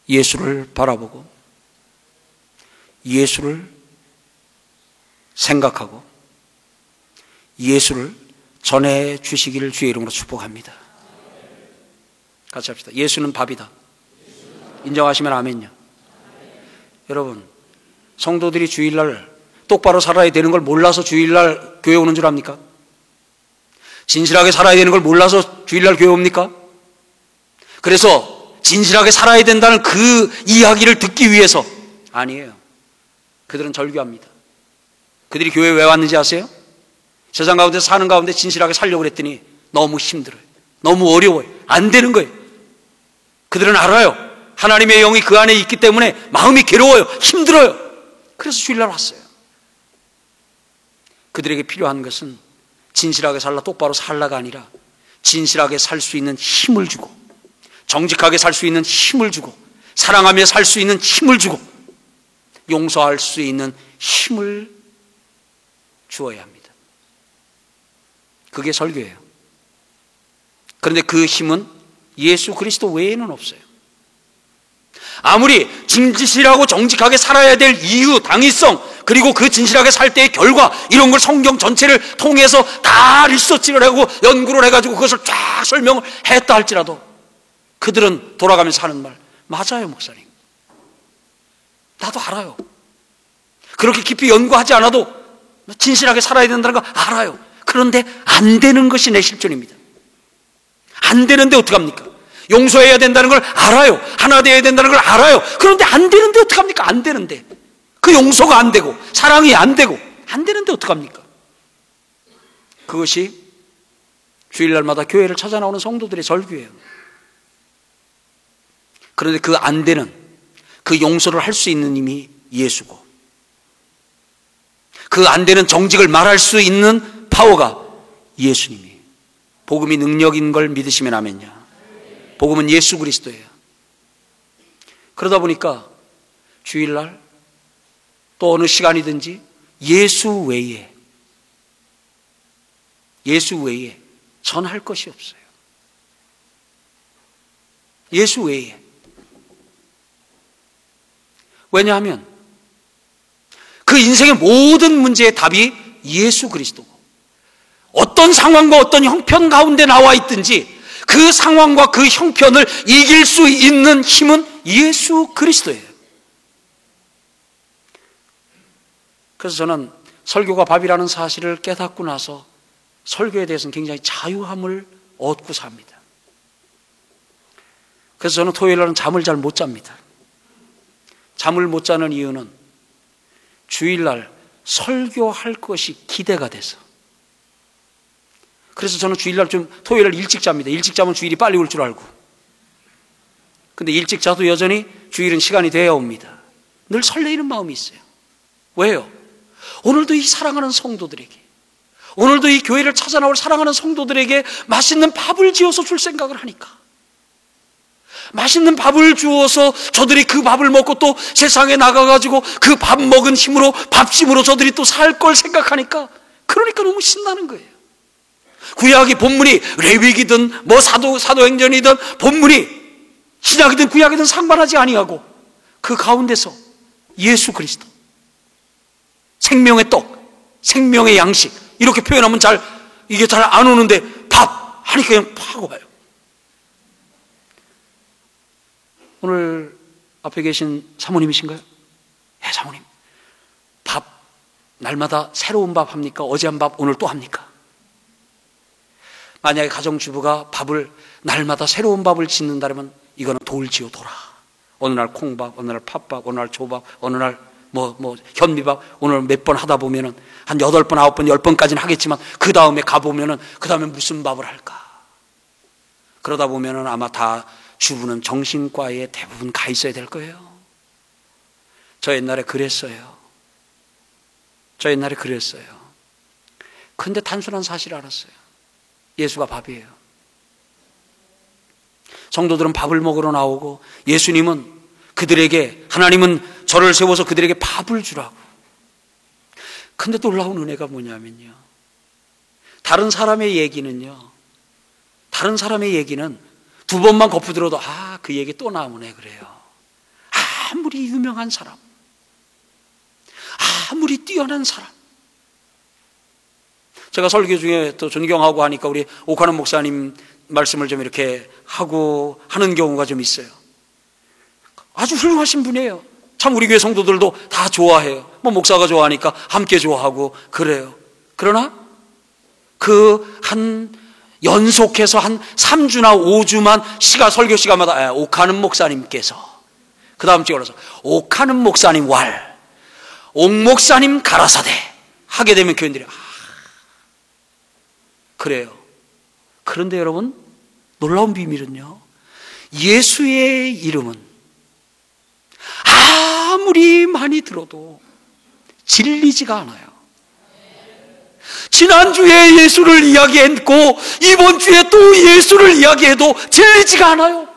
예수를 바라보고 예수를 생각하고 예수를 전해 주시기를 주의 이름으로 축복합니다. 같이 합시다. 예수는 밥이다. 인정하시면 아멘요. 여러분, 성도들이 주일날 똑바로 살아야 되는 걸 몰라서 주일날 교회 오는 줄 압니까? 진실하게 살아야 되는 걸 몰라서 주일날 교회 옵니까? 그래서 진실하게 살아야 된다는 그 이야기를 듣기 위해서, 아니에요. 그들은 절규합니다. 그들이 교회에 왜 왔는지 아세요? 세상 가운데 사는 가운데 진실하게 살려고 그랬더니 너무 힘들어요. 너무 어려워요. 안 되는 거예요. 그들은 알아요. 하나님의 영이 그 안에 있기 때문에 마음이 괴로워요. 힘들어요. 그래서 주일날 왔어요. 그들에게 필요한 것은 진실하게 살라, 똑바로 살라가 아니라 진실하게 살 수 있는 힘을 주고, 정직하게 살 수 있는 힘을 주고, 사랑하며 살 수 있는 힘을 주고, 용서할 수 있는 힘을 주어야 합니다. 그게 설교예요. 그런데 그 힘은 예수 그리스도 외에는 없어요. 아무리 진실하고 정직하게 살아야 될 이유, 당위성, 그리고 그 진실하게 살 때의 결과, 이런 걸 성경 전체를 통해서 다 리서치를 하고 연구를 해가지고 그것을 쫙 설명을 했다 할지라도 그들은 돌아가면서 하는 말, 맞아요 목사님, 나도 알아요. 그렇게 깊이 연구하지 않아도 진실하게 살아야 된다는 거 알아요. 그런데 안 되는 것이 내 실존입니다. 안 되는데 어떡합니까? 용서해야 된다는 걸 알아요. 하나 되어야 된다는 걸 알아요. 그런데 안 되는데 어떡합니까? 안 되는데. 그 용서가 안 되고 사랑이 안 되고 안 되는데 어떡합니까? 그것이 주일날마다 교회를 찾아 나오는 성도들의 절규예요. 그런데 그 안 되는, 그 용서를 할 수 있는 힘이 예수고, 그 안 되는 정직을 말할 수 있는 파워가 예수님이에요. 복음이 능력인 걸 믿으시면 아멘요. 복음은 예수 그리스도예요. 그러다 보니까 주일날 또 어느 시간이든지 예수 외에 전 할 것이 없어요. 예수 외에. 왜냐하면 그 인생의 모든 문제의 답이 예수 그리스도고, 어떤 상황과 어떤 형편 가운데 나와 있든지 그 상황과 그 형편을 이길 수 있는 힘은 예수 그리스도예요. 그래서 저는 설교가 밥이라는 사실을 깨닫고 나서 설교에 대해서는 굉장히 자유함을 얻고 삽니다. 그래서 저는 토요일날은 잠을 잘 못 잡니다. 잠을 못 자는 이유는 주일날 설교할 것이 기대가 돼서. 그래서 저는 주일날 토요일날 일찍 잡니다. 일찍 자면 주일이 빨리 올 줄 알고. 근데 일찍 자도 여전히 주일은 시간이 돼야 옵니다. 늘 설레이는 마음이 있어요. 왜요? 오늘도 이 사랑하는 성도들에게, 오늘도 이 교회를 찾아 나올 사랑하는 성도들에게 맛있는 밥을 지어서 줄 생각을 하니까, 맛있는 밥을 주어서 저들이 그 밥을 먹고 또 세상에 나가가지고 그 밥 먹은 힘으로, 밥심으로 저들이 또 살 걸 생각하니까, 그러니까 너무 신나는 거예요. 구약이 본문이 레위기든 뭐 사도행전이든 본문이 신약이든 구약이든 상관하지 아니하고 그 가운데서 예수 그리스도, 생명의 떡, 생명의 양식, 이렇게 표현하면 이게 잘 안 오는데 밥 하니까 그냥 팍 와요. 오늘 앞에 계신 사모님이신가요? 예, 사모님. 밥 날마다 새로운 밥 합니까? 어제 한 밥 오늘 또 합니까? 만약에 가정주부가 밥을 날마다 새로운 밥을 짓는다면 이거는 돌지요 돌아. 어느 날 콩밥, 어느 날 팥밥, 어느 날 조밥, 어느 날 현미밥, 오늘 몇 번 하다 보면은 한 8번, 9번, 10번까지는 하겠지만 그 다음에 가보면은 그 다음에 무슨 밥을 할까? 그러다 보면은 아마 다 주부는 정신과에 대부분 가 있어야 될 거예요. 저 옛날에 그랬어요. 근데 단순한 사실을 알았어요. 예수가 밥이에요. 성도들은 밥을 먹으러 나오고 예수님은 그들에게, 하나님은 저를 세워서 그들에게 밥을 주라고. 근데 놀라운 은혜가 뭐냐면요, 다른 사람의 얘기는 두 번만 거푸 들어도 그 얘기 또 나오네 그래요. 아무리 유명한 사람, 아무리 뛰어난 사람. 제가 설교 중에 또 존경하고 하니까 우리 오카는 목사님 말씀을 좀 이렇게 하고 하는 경우가 좀 있어요. 아주 훌륭하신 분이에요. 참 우리 교회 성도들도 다 좋아해요. 목사가 좋아하니까 함께 좋아하고 그래요. 그러나 연속해서 한 3주나 5주만 설교 시간마다 오카는 목사님께서, 그 다음 주에 올라서 오카는 목사님 옥 목사님 가라사대 하게 되면 교인들이 그래요. 그런데 여러분, 놀라운 비밀은요, 예수의 이름은 아무리 많이 들어도 질리지가 않아요. 지난주에 예수를 이야기했고 이번 주에 또 예수를 이야기해도 질리지가 않아요.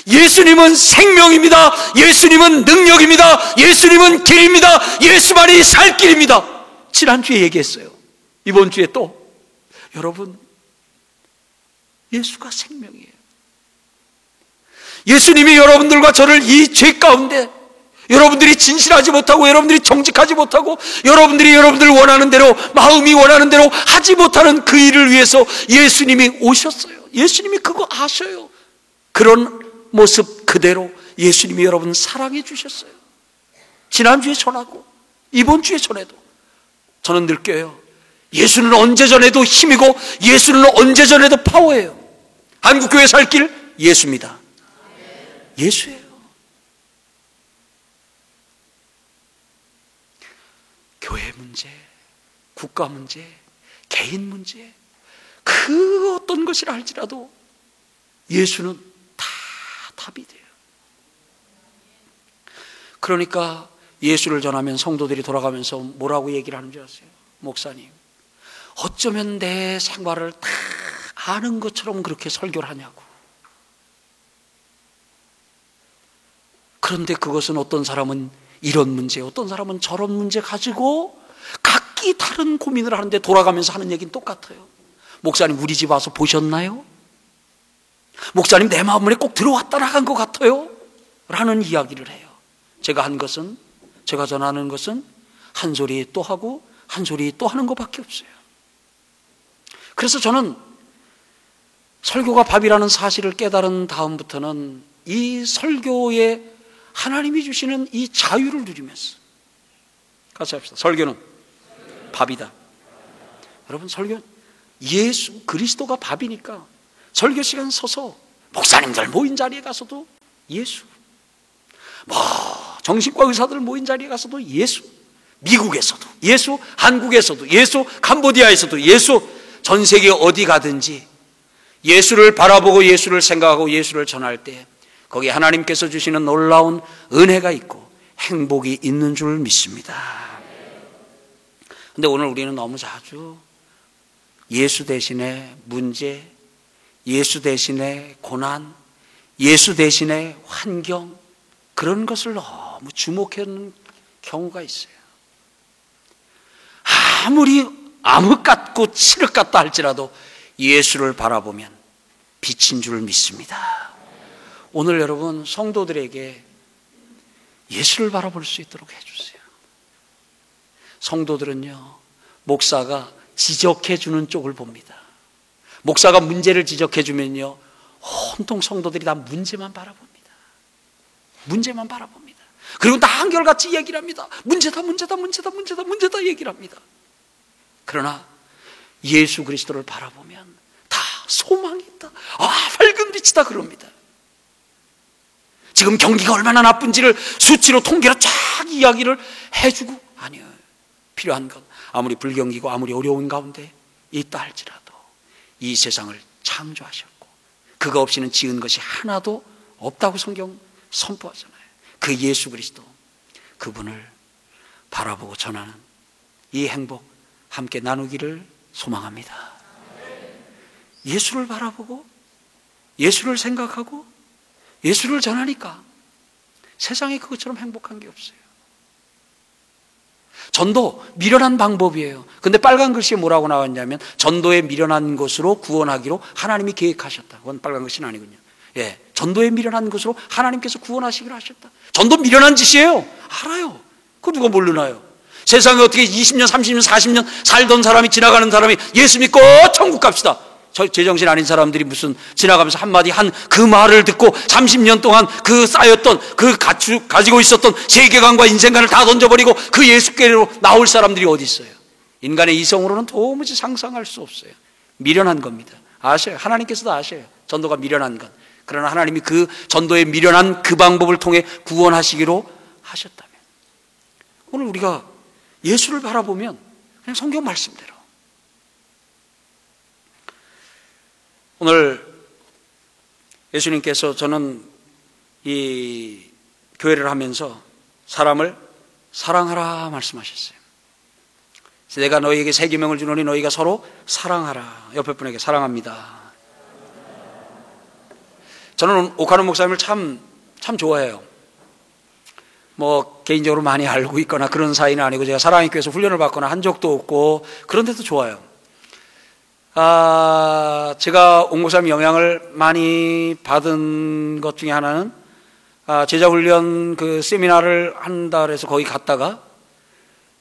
예수님은 생명입니다. 예수님은 능력입니다. 예수님은 길입니다. 예수만이 살 길입니다. 지난주에 얘기했어요. 이번 주에 또. 여러분, 예수가 생명이에요. 예수님이 여러분들과 저를 이 죄 가운데, 여러분들이 진실하지 못하고, 여러분들이 정직하지 못하고, 여러분들이 여러분들 원하는 대로, 마음이 원하는 대로 하지 못하는 그 일을 위해서 예수님이 오셨어요. 예수님이 그거 아셔요. 그런 모습 그대로 예수님이 여러분 사랑해 주셨어요. 지난주에 전하고 이번 주에 전해도 저는 느껴요. 예수는 언제 전해도 힘이고 예수는 언제 전해도 파워예요. 한국교회 살 길 예수입니다. 예수예요. 교회 문제, 국가 문제, 개인 문제, 그 어떤 것이라 할지라도 예수는 다 답이 돼요. 그러니까 예수를 전하면 성도들이 돌아가면서 뭐라고 얘기를 하는 줄 아세요? 목사님, 어쩌면 내 생활을 다 아는 것처럼 그렇게 설교를 하냐고. 그런데 그것은 어떤 사람은 이런 문제, 어떤 사람은 저런 문제 가지고 각기 다른 고민을 하는데 돌아가면서 하는 얘기는 똑같아요. 목사님, 우리 집 와서 보셨나요? 목사님, 내 마음에 꼭 들어왔다 나간 것 같아요? 라는 이야기를 해요. 제가 전하는 것은 한 소리 또 하고 한 소리 또 하는 것밖에 없어요. 그래서 저는 설교가 밥이라는 사실을 깨달은 다음부터는 이 설교에 하나님이 주시는 이 자유를 누리면서 같이 합시다. 설교는 밥이다. 여러분, 설교 예수 그리스도가 밥이니까 설교 시간 서서 목사님들 모인 자리에 가서도 예수, 정신과 의사들 모인 자리에 가서도 예수, 미국에서도 예수, 한국에서도 예수, 캄보디아에서도 예수, 전 세계 어디 가든지 예수를 바라보고 예수를 생각하고 예수를 전할 때 거기에 하나님께서 주시는 놀라운 은혜가 있고 행복이 있는 줄 믿습니다. 그런데 오늘 우리는 너무 자주 예수 대신에 문제, 예수 대신에 고난, 예수 대신에 환경, 그런 것을 너무 주목하는 경우가 있어요. 아무리 암흑 같고 칠흑 같다 할지라도 예수를 바라보면 빛인 줄 믿습니다. 오늘 여러분, 성도들에게 예수를 바라볼 수 있도록 해주세요. 성도들은요, 목사가 지적해주는 쪽을 봅니다. 목사가 문제를 지적해주면요, 온통 성도들이 다 문제만 바라봅니다. 문제만 바라봅니다. 그리고 다 한결같이 얘기를 합니다. 문제다 얘기를 합니다. 그러나 예수 그리스도를 바라보면 다 소망이 있다, 밝은 빛이다 그럽니다. 지금 경기가 얼마나 나쁜지를 수치로 통계로 쫙 이야기를 해주고, 아니요, 필요한 건 아무리 불경기고 아무리 어려운 가운데 있다 할지라도 이 세상을 창조하셨고 그거 없이는 지은 것이 하나도 없다고 성경 선포하잖아요. 그 예수 그리스도, 그분을 바라보고 전하는 이 행복 함께 나누기를 소망합니다. 예수를 바라보고 예수를 생각하고 예수를 전하니까 세상에 그것처럼 행복한 게 없어요. 전도 미련한 방법이에요. 근데 빨간 글씨에 뭐라고 나왔냐면 전도에 미련한 것으로 구원하기로 하나님이 계획하셨다. 그건 빨간 글씨는 아니군요. 예, 전도에 미련한 것으로 하나님께서 구원하시기로 하셨다. 전도 미련한 짓이에요. 알아요. 그거 누가 모르나요? 세상에 어떻게 20년, 30년, 40년 살던 사람이, 지나가는 사람이 예수 믿고 천국 갑시다, 제정신 아닌 사람들이 무슨 지나가면서 한마디 한 그 말을 듣고 30년 동안 그 쌓였던 그 가지고 있었던 세계관과 인생관을 다 던져버리고 그 예수께로 나올 사람들이 어디 있어요? 인간의 이성으로는 도무지 상상할 수 없어요. 미련한 겁니다. 아셔요. 하나님께서도 아셔요. 전도가 미련한 것. 그러나 하나님이 그 전도에 미련한 그 방법을 통해 구원하시기로 하셨다면, 오늘 우리가 예수를 바라보면 그냥 성경 말씀대로, 오늘 예수님께서, 저는 이 교회를 하면서 사람을 사랑하라 말씀하셨어요. 내가 너희에게 새 계명을 주노니 너희가 서로 사랑하라. 옆에 분에게 사랑합니다. 저는 오카노 목사님을 참 좋아해요. 뭐 개인적으로 많이 알고 있거나 그런 사이는 아니고, 제가 사랑의 교회에서 훈련을 받거나 한 적도 없고 그런데도 좋아요. 제가 옥 목사님 영향을 많이 받은 것 중에 하나는, 제자훈련 그 세미나를 한다 그래서 거기 갔다가,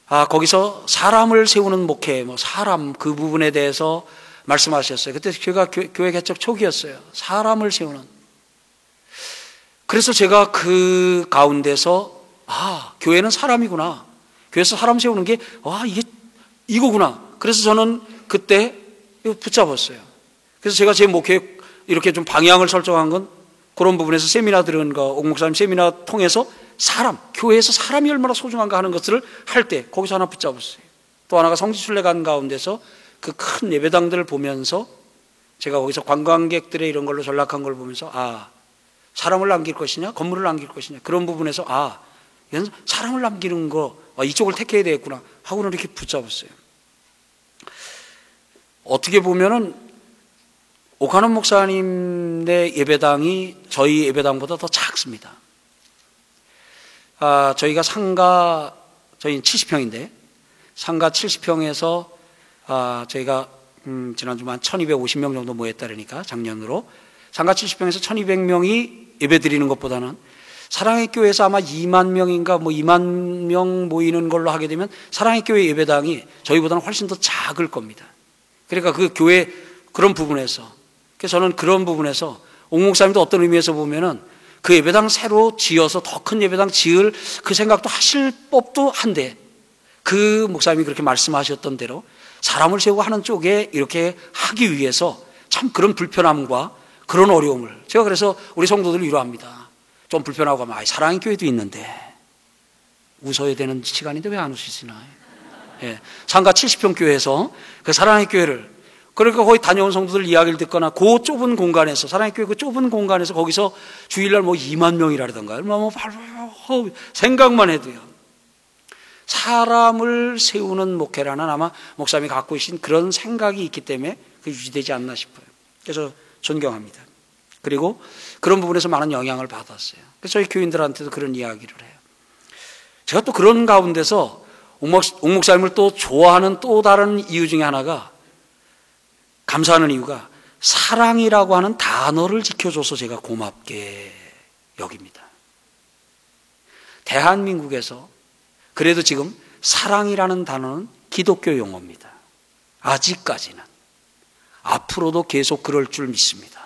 거기서 사람을 세우는 목회, 사람 그 부분에 대해서 말씀하셨어요. 그때 제가 교회 개척 초기였어요. 사람을 세우는. 그래서 제가 그 가운데서, 교회는 사람이구나. 교회에서 사람 세우는 게, 이거구나. 그래서 저는 그때 이거 붙잡았어요. 그래서 제가 제 목회에 이렇게 좀 방향을 설정한 건 그런 부분에서 세미나 들은 거, 옥 목사님 세미나 통해서 교회에서 사람이 얼마나 소중한가 하는 것을 할 때 거기서 하나 붙잡았어요. 또 하나가 성지순례관 가운데서 그 큰 예배당들을 보면서 제가 거기서 관광객들의 이런 걸로 전락한 걸 보면서, 사람을 남길 것이냐 건물을 남길 것이냐, 그런 부분에서 이건 사람을 남기는 거, 이쪽을 택해야 되겠구나 하고는 이렇게 붙잡았어요. 어떻게 보면은 오카노 목사님의 예배당이 저희 예배당보다 더 작습니다. 저희가 상가, 저희는 70평인데 상가 70평에서 저희가 지난주만 1250명 정도 모였다 그러니까 작년으로 상가 70평에서 1200명이 예배 드리는 것보다는 사랑의 교회에서 아마 2만 명인가 2만 명 모이는 걸로 하게 되면 사랑의 교회 예배당이 저희보다는 훨씬 더 작을 겁니다. 그러니까 그 교회 그런 부분에서, 그래서 저는 그런 부분에서 옥 목사님도 어떤 의미에서 보면은 그 예배당 새로 지어서 더 큰 예배당 지을 그 생각도 하실 법도 한데, 그 목사님이 그렇게 말씀하셨던 대로 사람을 세우고 하는 쪽에 이렇게 하기 위해서 참 그런 불편함과 그런 어려움을, 제가 그래서 우리 성도들을 위로합니다. 좀 불편하고 하면 사랑의 교회도 있는데 웃어야 되는 시간인데 왜 안 웃으시나요? 예, 상가 70평 교회에서 그 사랑의 교회를, 그러니까 거기 다녀온 성도들 이야기를 듣거나 그 좁은 공간에서, 사랑의 교회 그 좁은 공간에서 거기서 주일날 2만 명이라든가 생각만 해도요, 사람을 세우는 목회라는 아마 목사님이 갖고 계신 그런 생각이 있기 때문에 그 유지되지 않나 싶어요. 그래서 존경합니다. 그리고 그런 부분에서 많은 영향을 받았어요. 그래서 저희 교인들한테도 그런 이야기를 해요. 제가 또 그런 가운데서 옥 목사님을 또 좋아하는 또 다른 이유 중에 하나가, 감사하는 이유가 사랑이라고 하는 단어를 지켜줘서 제가 고맙게 여깁니다. 대한민국에서 그래도 지금 사랑이라는 단어는 기독교 용어입니다. 아직까지는. 앞으로도 계속 그럴 줄 믿습니다.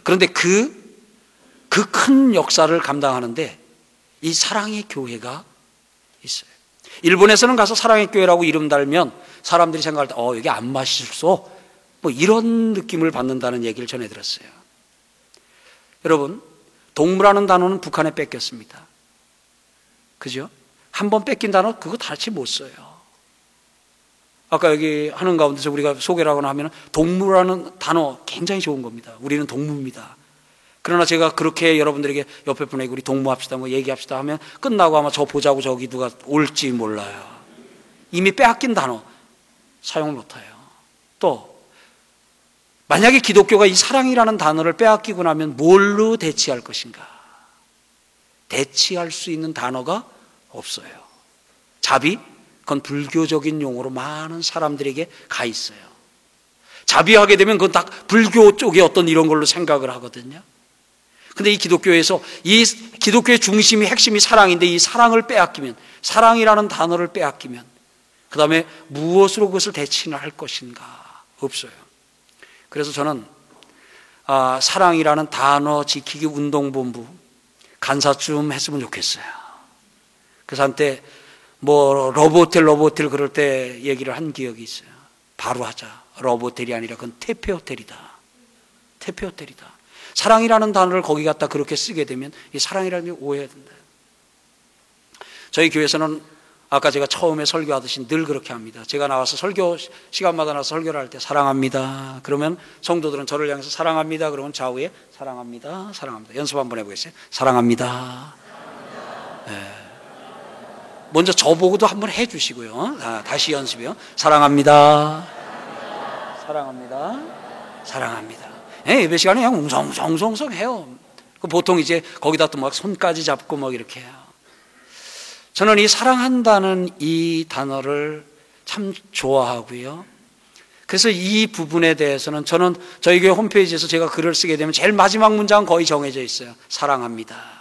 그런데 그 큰 역사를 감당하는데 이 사랑의 교회가 있어요. 일본에서는 가서 사랑의 교회라고 이름 달면 사람들이 생각할 때 여기 안 마실소? 이런 느낌을 받는다는 얘기를 전해 들었어요. 여러분, 동무라는 단어는 북한에 뺏겼습니다. 그죠? 한번 뺏긴 단어 그거 다시 못 써요. 아까 여기 하는 가운데서 우리가 소개를 하거나 하면 동무라는 단어 굉장히 좋은 겁니다. 우리는 동무입니다. 그러나 제가 그렇게 여러분들에게 옆에 분에게 우리 동무합시다, 얘기합시다 하면 끝나고 아마 저 보자고 저기 누가 올지 몰라요. 이미 빼앗긴 단어 사용 못해요. 또 만약에 기독교가 이 사랑이라는 단어를 빼앗기고 나면 뭘로 대치할 것인가? 대치할 수 있는 단어가 없어요. 자비? 그건 불교적인 용어로 많은 사람들에게 가 있어요. 자비하게 되면 그건 다 불교 쪽에 어떤 이런 걸로 생각을 하거든요. 근데 이 기독교에서 이 기독교의 중심이, 핵심이 사랑인데 이 사랑을 빼앗기면, 사랑이라는 단어를 빼앗기면 그 다음에 무엇으로 그것을 대치를 할 것인가? 없어요. 그래서 저는 사랑이라는 단어 지키기 운동본부 간사 좀 했으면 좋겠어요. 그래서 한때 러브호텔 그럴 때 얘기를 한 기억이 있어요. 바로 하자. 러브호텔이 아니라 그건 태페호텔이다. 태페호텔이다. 사랑이라는 단어를 거기 갖다 그렇게 쓰게 되면 이 사랑이라는 게 오해해야 된다. 저희 교회에서는 아까 제가 처음에 설교하듯이 늘 그렇게 합니다. 제가 나와서 설교 시간마다 나와서 설교를 할 때 사랑합니다. 그러면 성도들은 저를 향해서 사랑합니다. 그러면 좌우에 사랑합니다. 사랑합니다. 연습 한번 해보겠어요. 사랑합니다. 네. 먼저 저보고도 한번 해주시고요. 다시 연습이요. 사랑합니다. 사랑합니다. 사랑합니다. 네, 예배 시간에 그냥 웅성웅성 해요. 보통 이제 거기다 또 손까지 잡고 이렇게 해요. 저는 이 사랑한다는 이 단어를 참 좋아하고요. 그래서 이 부분에 대해서는 저는 저희 교회 홈페이지에서 제가 글을 쓰게 되면 제일 마지막 문장은 거의 정해져 있어요. 사랑합니다.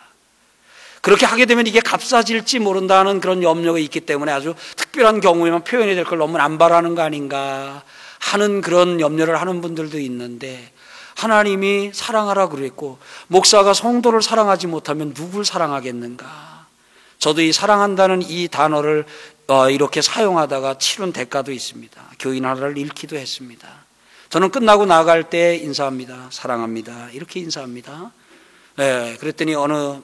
그렇게 하게 되면 이게 값싸질지 모른다는 그런 염려가 있기 때문에 아주 특별한 경우에만 표현이 될 걸 너무 남발하는 거 아닌가 하는 그런 염려를 하는 분들도 있는데, 하나님이 사랑하라 그랬고 목사가 성도를 사랑하지 못하면 누굴 사랑하겠는가. 저도 이 사랑한다는 이 단어를 이렇게 사용하다가 치른 대가도 있습니다. 교인 하나를 잃기도 했습니다. 저는 끝나고 나갈 때 인사합니다. 사랑합니다. 이렇게 인사합니다. 네, 그랬더니 어느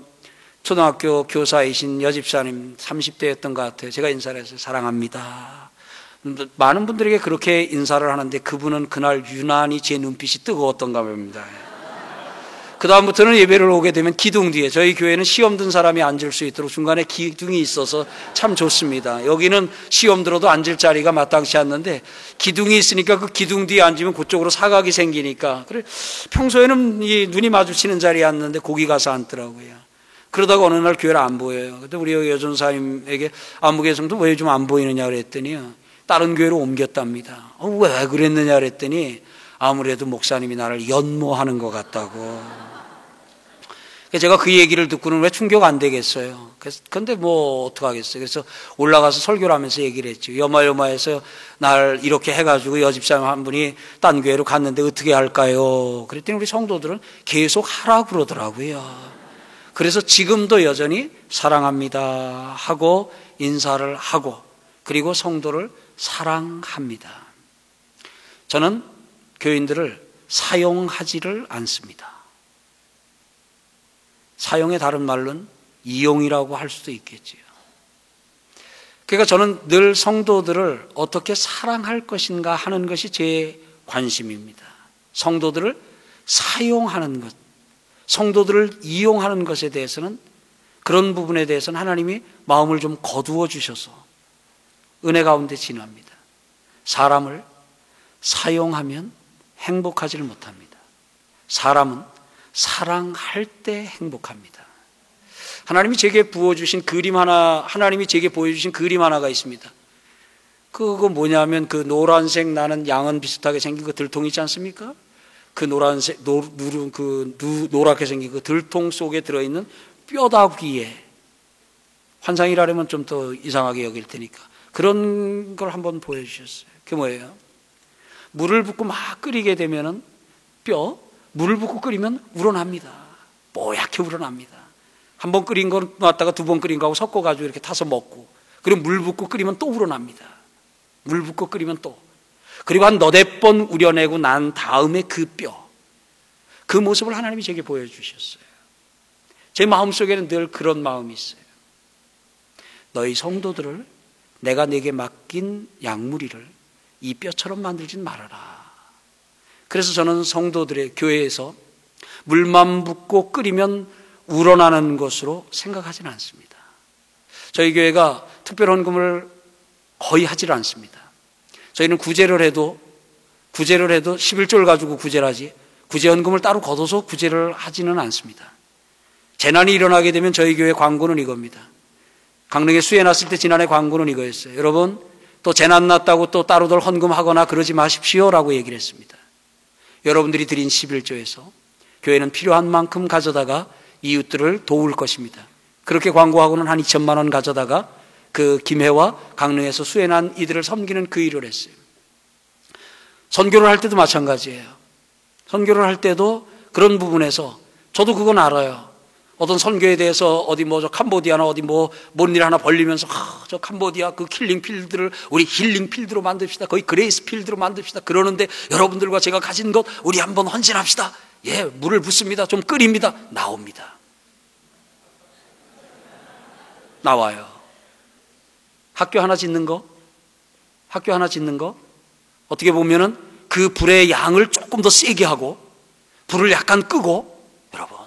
초등학교 교사이신 여집사님 30대였던 것 같아요. 제가 인사를 해서 사랑합니다. 많은 분들에게 그렇게 인사를 하는데 그분은 그날 유난히 제 눈빛이 뜨거웠던가 봅니다. 그 다음부터는 예배를 오게 되면 기둥 뒤에, 저희 교회는 시험 든 사람이 앉을 수 있도록 중간에 기둥이 있어서 참 좋습니다. 여기는 시험 들어도 앉을 자리가 마땅치 않는데 기둥이 있으니까 그 기둥 뒤에 앉으면 그쪽으로 사각이 생기니까, 그래 평소에는 이 눈이 마주치는 자리에 앉는데 거기 가서 앉더라고요. 그러다가 어느 날 교회를 안 보여요. 그때 우리 여전사님에게 안무개성도 왜 좀 안 보이느냐 그랬더니요, 다른 교회로 옮겼답니다. 왜 그랬느냐 그랬더니 아무래도 목사님이 나를 연모하는 것 같다고. 제가 그 얘기를 듣고는 왜 충격 안 되겠어요. 근데 뭐 어떡하겠어요. 그래서 올라가서 설교를 하면서 얘기를 했죠. 여마여마해서 날 이렇게 해가지고 여집사님 한 분이 딴 교회로 갔는데 어떻게 할까요? 그랬더니 우리 성도들은 계속 하라고 그러더라고요. 그래서 지금도 여전히 사랑합니다 하고 인사를 하고, 그리고 성도를 사랑합니다. 저는 교인들을 사용하지를 않습니다. 사용의 다른 말로는 이용이라고 할 수도 있겠지요. 그러니까 저는 늘 성도들을 어떻게 사랑할 것인가 하는 것이 제 관심입니다. 성도들을 사용하는 것, 성도들을 이용하는 것에 대해서는, 그런 부분에 대해서는 하나님이 마음을 좀 거두어 주셔서 은혜 가운데 지납니다. 사람을 사용하면 행복하지를 못합니다. 사람은 사랑할 때 행복합니다. 하나님이 제게 부어주신 그림 하나, 하나님이 제게 보여주신 그림 하나가 있습니다. 그거 뭐냐면 그 노란색 나는 양은 비슷하게 생긴 그 들통 있지 않습니까? 그 노란색, 노랗게 생긴 그 들통 속에 들어있는 뼈다귀에, 환상이라면 좀 더 이상하게 여길 테니까 그런 걸 한번 보여주셨어요. 그게 뭐예요? 물을 붓고 막 끓이게 되면은 물을 붓고 끓이면 우러납니다. 뽀얗게 우러납니다. 한 번 끓인 거 놨다가 두 번 끓인 거하고 섞어가지고 이렇게 타서 먹고, 그리고 물 붓고 끓이면 또 우러납니다. 물 붓고 끓이면 또. 그리고 한 너댓 번 우려내고 난 다음에 그 모습을 하나님이 제게 보여주셨어요. 제 마음속에는 늘 그런 마음이 있어요. 너희 성도들을 내가 내게 맡긴 양무리를 이 뼈처럼 만들진 말아라. 그래서 저는 성도들의 교회에서 물만 붓고 끓이면 우러나는 것으로 생각하지는 않습니다. 저희 교회가 특별 헌금을 거의 하질 않습니다. 저희는 구제를 해도 11조를 가지고 구제를 하지, 구제 헌금을 따로 걷어서 구제를 하지는 않습니다. 재난이 일어나게 되면 저희 교회 광고는 이겁니다. 강릉에 수해 났을 때 지난해 광고는 이거였어요. 여러분, 또 재난 났다고 또 따로들 헌금하거나 그러지 마십시오라고 얘기를 했습니다. 여러분들이 드린 11조에서 교회는 필요한 만큼 가져다가 이웃들을 도울 것입니다. 그렇게 광고하고는 한 2천만 원 가져다가 그 김해와 강릉에서 수해 난 이들을 섬기는 그 일을 했어요. 선교를 할 때도 마찬가지예요. 선교를 할 때도 그런 부분에서 저도 그건 알아요. 어떤 선교에 대해서 어디 저 캄보디아나 어디 뭔 일 하나 벌리면서 저 캄보디아 그 킬링 필드를 우리 힐링 필드로 만듭시다. 거의 그레이스 필드로 만듭시다. 그러는데 여러분들과 제가 가진 것 우리 한번 헌신합시다. 예, 물을 붓습니다. 좀 끓입니다. 나옵니다. 나와요. 학교 하나 짓는 거 어떻게 보면은 그 불의 양을 조금 더 세게 하고 불을 약간 끄고, 여러분,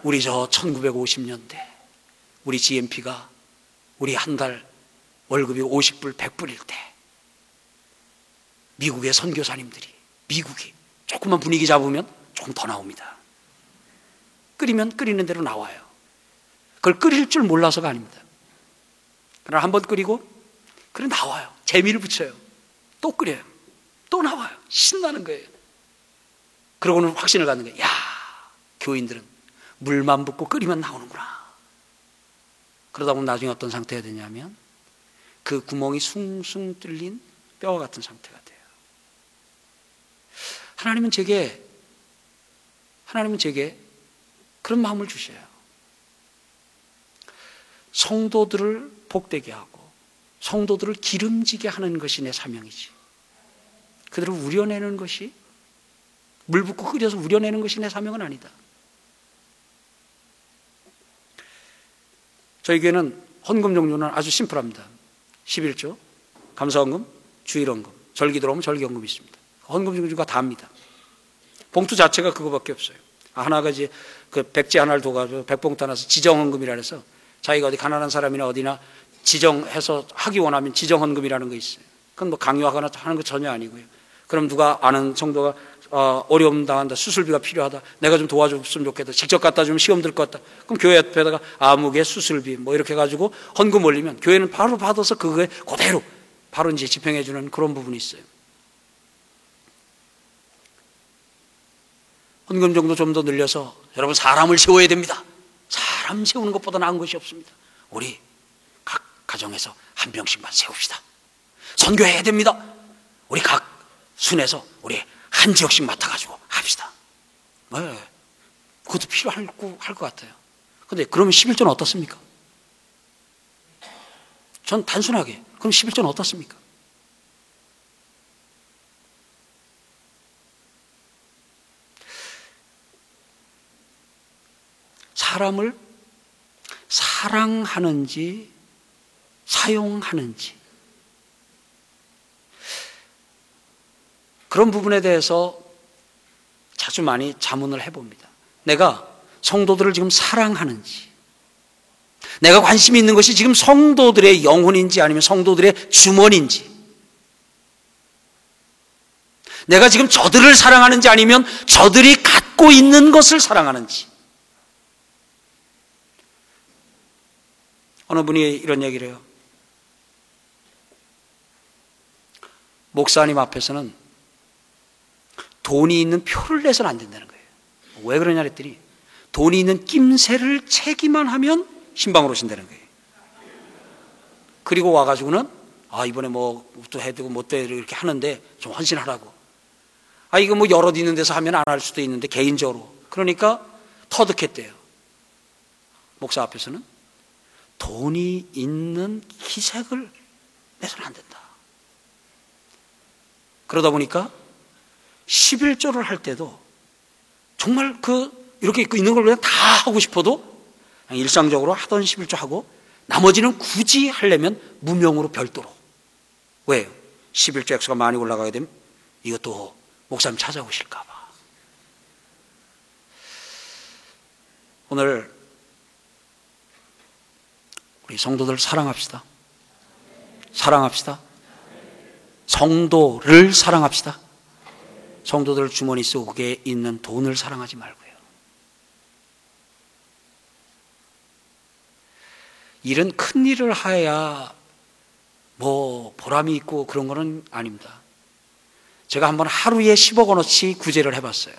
우리 1950년대 우리 GMP가 우리 한 달 월급이 50불 100불일 때 미국의 선교사님들이, 미국이 조금만 분위기 잡으면 조금 더 나옵니다. 끓이면 끓이는 대로 나와요. 그걸 끓일 줄 몰라서가 아닙니다. 그러나 한번 끓이고 그래 나와요. 재미를 붙여요. 또 끓여요. 또 나와요. 신나는 거예요. 그러고는 확신을 갖는 거예요. 야, 교인들은 물만 붓고 끓이면 나오는구나. 그러다 보면 나중에 어떤 상태가 되냐면 그 구멍이 숭숭 뚫린 뼈와 같은 상태가 돼요. 하나님은 제게 그런 마음을 주셔요. 성도들을 복되게 하고 성도들을 기름지게 하는 것이 내 사명이지, 그들을 우려내는 것이, 물 붓고 끓여서 우려내는 것이 내 사명은 아니다. 저희 교회는 헌금 종류는 아주 심플합니다. 11조, 감사헌금, 주일헌금, 절기 들어오면 절기헌금이 있습니다. 헌금 종류가 다입니다. 봉투 자체가 그거밖에 없어요. 하나가 이제 그 백지 하나를 둬가지고 백봉투 하나서 지정헌금이라 해서 자기가 어디 가난한 사람이나 어디나 지정해서 하기 원하면 지정헌금이라는 거 있어요. 그건 뭐 강요하거나 하는 거 전혀 아니고요. 그럼 누가 아는 성도가 어려움 당한다, 수술비가 필요하다, 내가 좀 도와줬으면 좋겠다, 직접 갖다 주면 시험 들 것 같다, 그럼 교회 앞에다가 아무개 수술비 뭐 이렇게 해가지고 헌금 올리면 교회는 바로 받아서 그거에 그대로 바로 이제 집행해 주는 그런 부분이 있어요. 헌금 정도 좀 더 늘려서 여러분 사람을 세워야 됩니다. 사람 세우는 것보다 나은 것이 없습니다. 우리 각 가정에서 한 명씩만 세웁시다. 선교해야 됩니다. 우리 각 순에서 우리 한 지역씩 맡아가지고 합시다. 네. 그것도 필요할 것 같아요. 근데 그러면 11조는 어떻습니까? 전 단순하게 그럼 11조는 어떻습니까? 사람을 사랑하는지 사용하는지 그런 부분에 대해서 자주 많이 자문을 해봅니다. 내가 성도들을 지금 사랑하는지, 내가 관심이 있는 것이 지금 성도들의 영혼인지 아니면 성도들의 주머니인지, 내가 지금 저들을 사랑하는지 아니면 저들이 갖고 있는 것을 사랑하는지. 어느 분이 이런 얘기를 해요. 목사님 앞에서는 돈이 있는 표를 내서는 안 된다는 거예요. 왜 그러냐 그랬더니 돈이 있는 낌새를 채기만 하면 신방으로 오신다는 거예요. 그리고 와가지고는 이번에 뭐 또 해두고 못 돼 이렇게 하는데 좀 헌신하라고. 이거 뭐 여럿 있는 데서 하면 안 할 수도 있는데 개인적으로. 그러니까 터득했대요. 목사 앞에서는 돈이 있는 기색을 내서는 안 된다. 그러다 보니까 11조를 할 때도 정말 이렇게 있는 걸 그냥 다 하고 싶어도 그냥 일상적으로 하던 11조 하고 나머지는 굳이 하려면 무명으로 별도로. 왜요? 11조 액수가 많이 올라가게 되면 이것도 목사님 찾아오실까봐. 오늘 우리 성도들 사랑합시다. 사랑합시다. 성도를 사랑합시다. 성도들 주머니 속에 있는 돈을 사랑하지 말고요. 일은 큰 일을 해야 뭐 보람이 있고 그런 거는 아닙니다. 제가 한번 하루에 10억 원어치 구제를 해봤어요.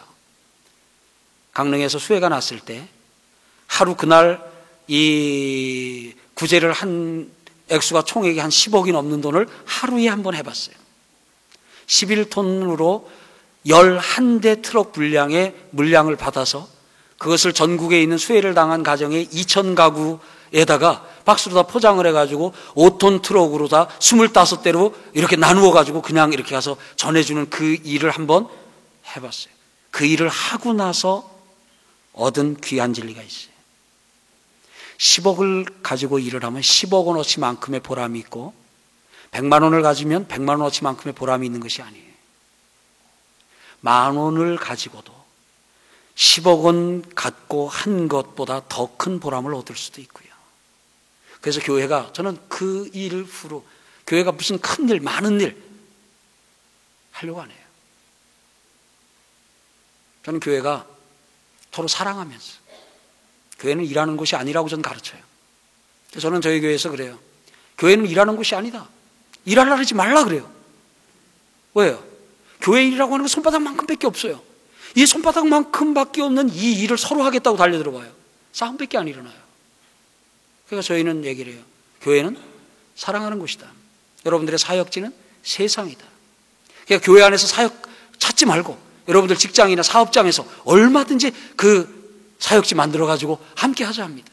강릉에서 수해가 났을 때 하루 그날 이 구제를 한 액수가 총액이 한 10억이 넘는 돈을 하루에 한번 해봤어요. 11톤으로 11대 트럭 분량의 물량을 받아서 그것을 전국에 있는 수해를 당한 가정의 2,000가구에다가 박스로 다 포장을 해가지고 5톤 트럭으로 다 25대로 이렇게 나누어가지고 그냥 이렇게 가서 전해주는 그 일을 한번 해봤어요. 그 일을 하고 나서 얻은 귀한 진리가 있어요. 10억을 가지고 일을 하면 10억 원어치만큼의 보람이 있고 100만 원을 가지면 100만 원어치만큼의 보람이 있는 것이 아니에요. 10,000원을 가지고도 10억 원 갖고 한 것보다 더 큰 보람을 얻을 수도 있고요. 그래서 교회가, 저는 그 일 후로 교회가 무슨 큰 일, 많은 일 하려고 안 해요. 저는 교회가 서로 사랑하면서, 교회는 일하는 곳이 아니라고 저는 가르쳐요. 저는 저희 교회에서 그래요. 교회는 일하는 곳이 아니다. 일하려 하지 말라 그래요. 왜요? 교회 일이라고 하는 건 손바닥만큼밖에 없어요. 이 손바닥만큼밖에 없는 이 일을 서로 하겠다고 달려들어봐요. 싸움밖에 안 일어나요. 그러니까 저희는 얘기를 해요. 교회는 사랑하는 곳이다. 여러분들의 사역지는 세상이다. 그러니까 교회 안에서 사역 찾지 말고 여러분들 직장이나 사업장에서 얼마든지 그 사역지 만들어가지고 함께 하자 합니다.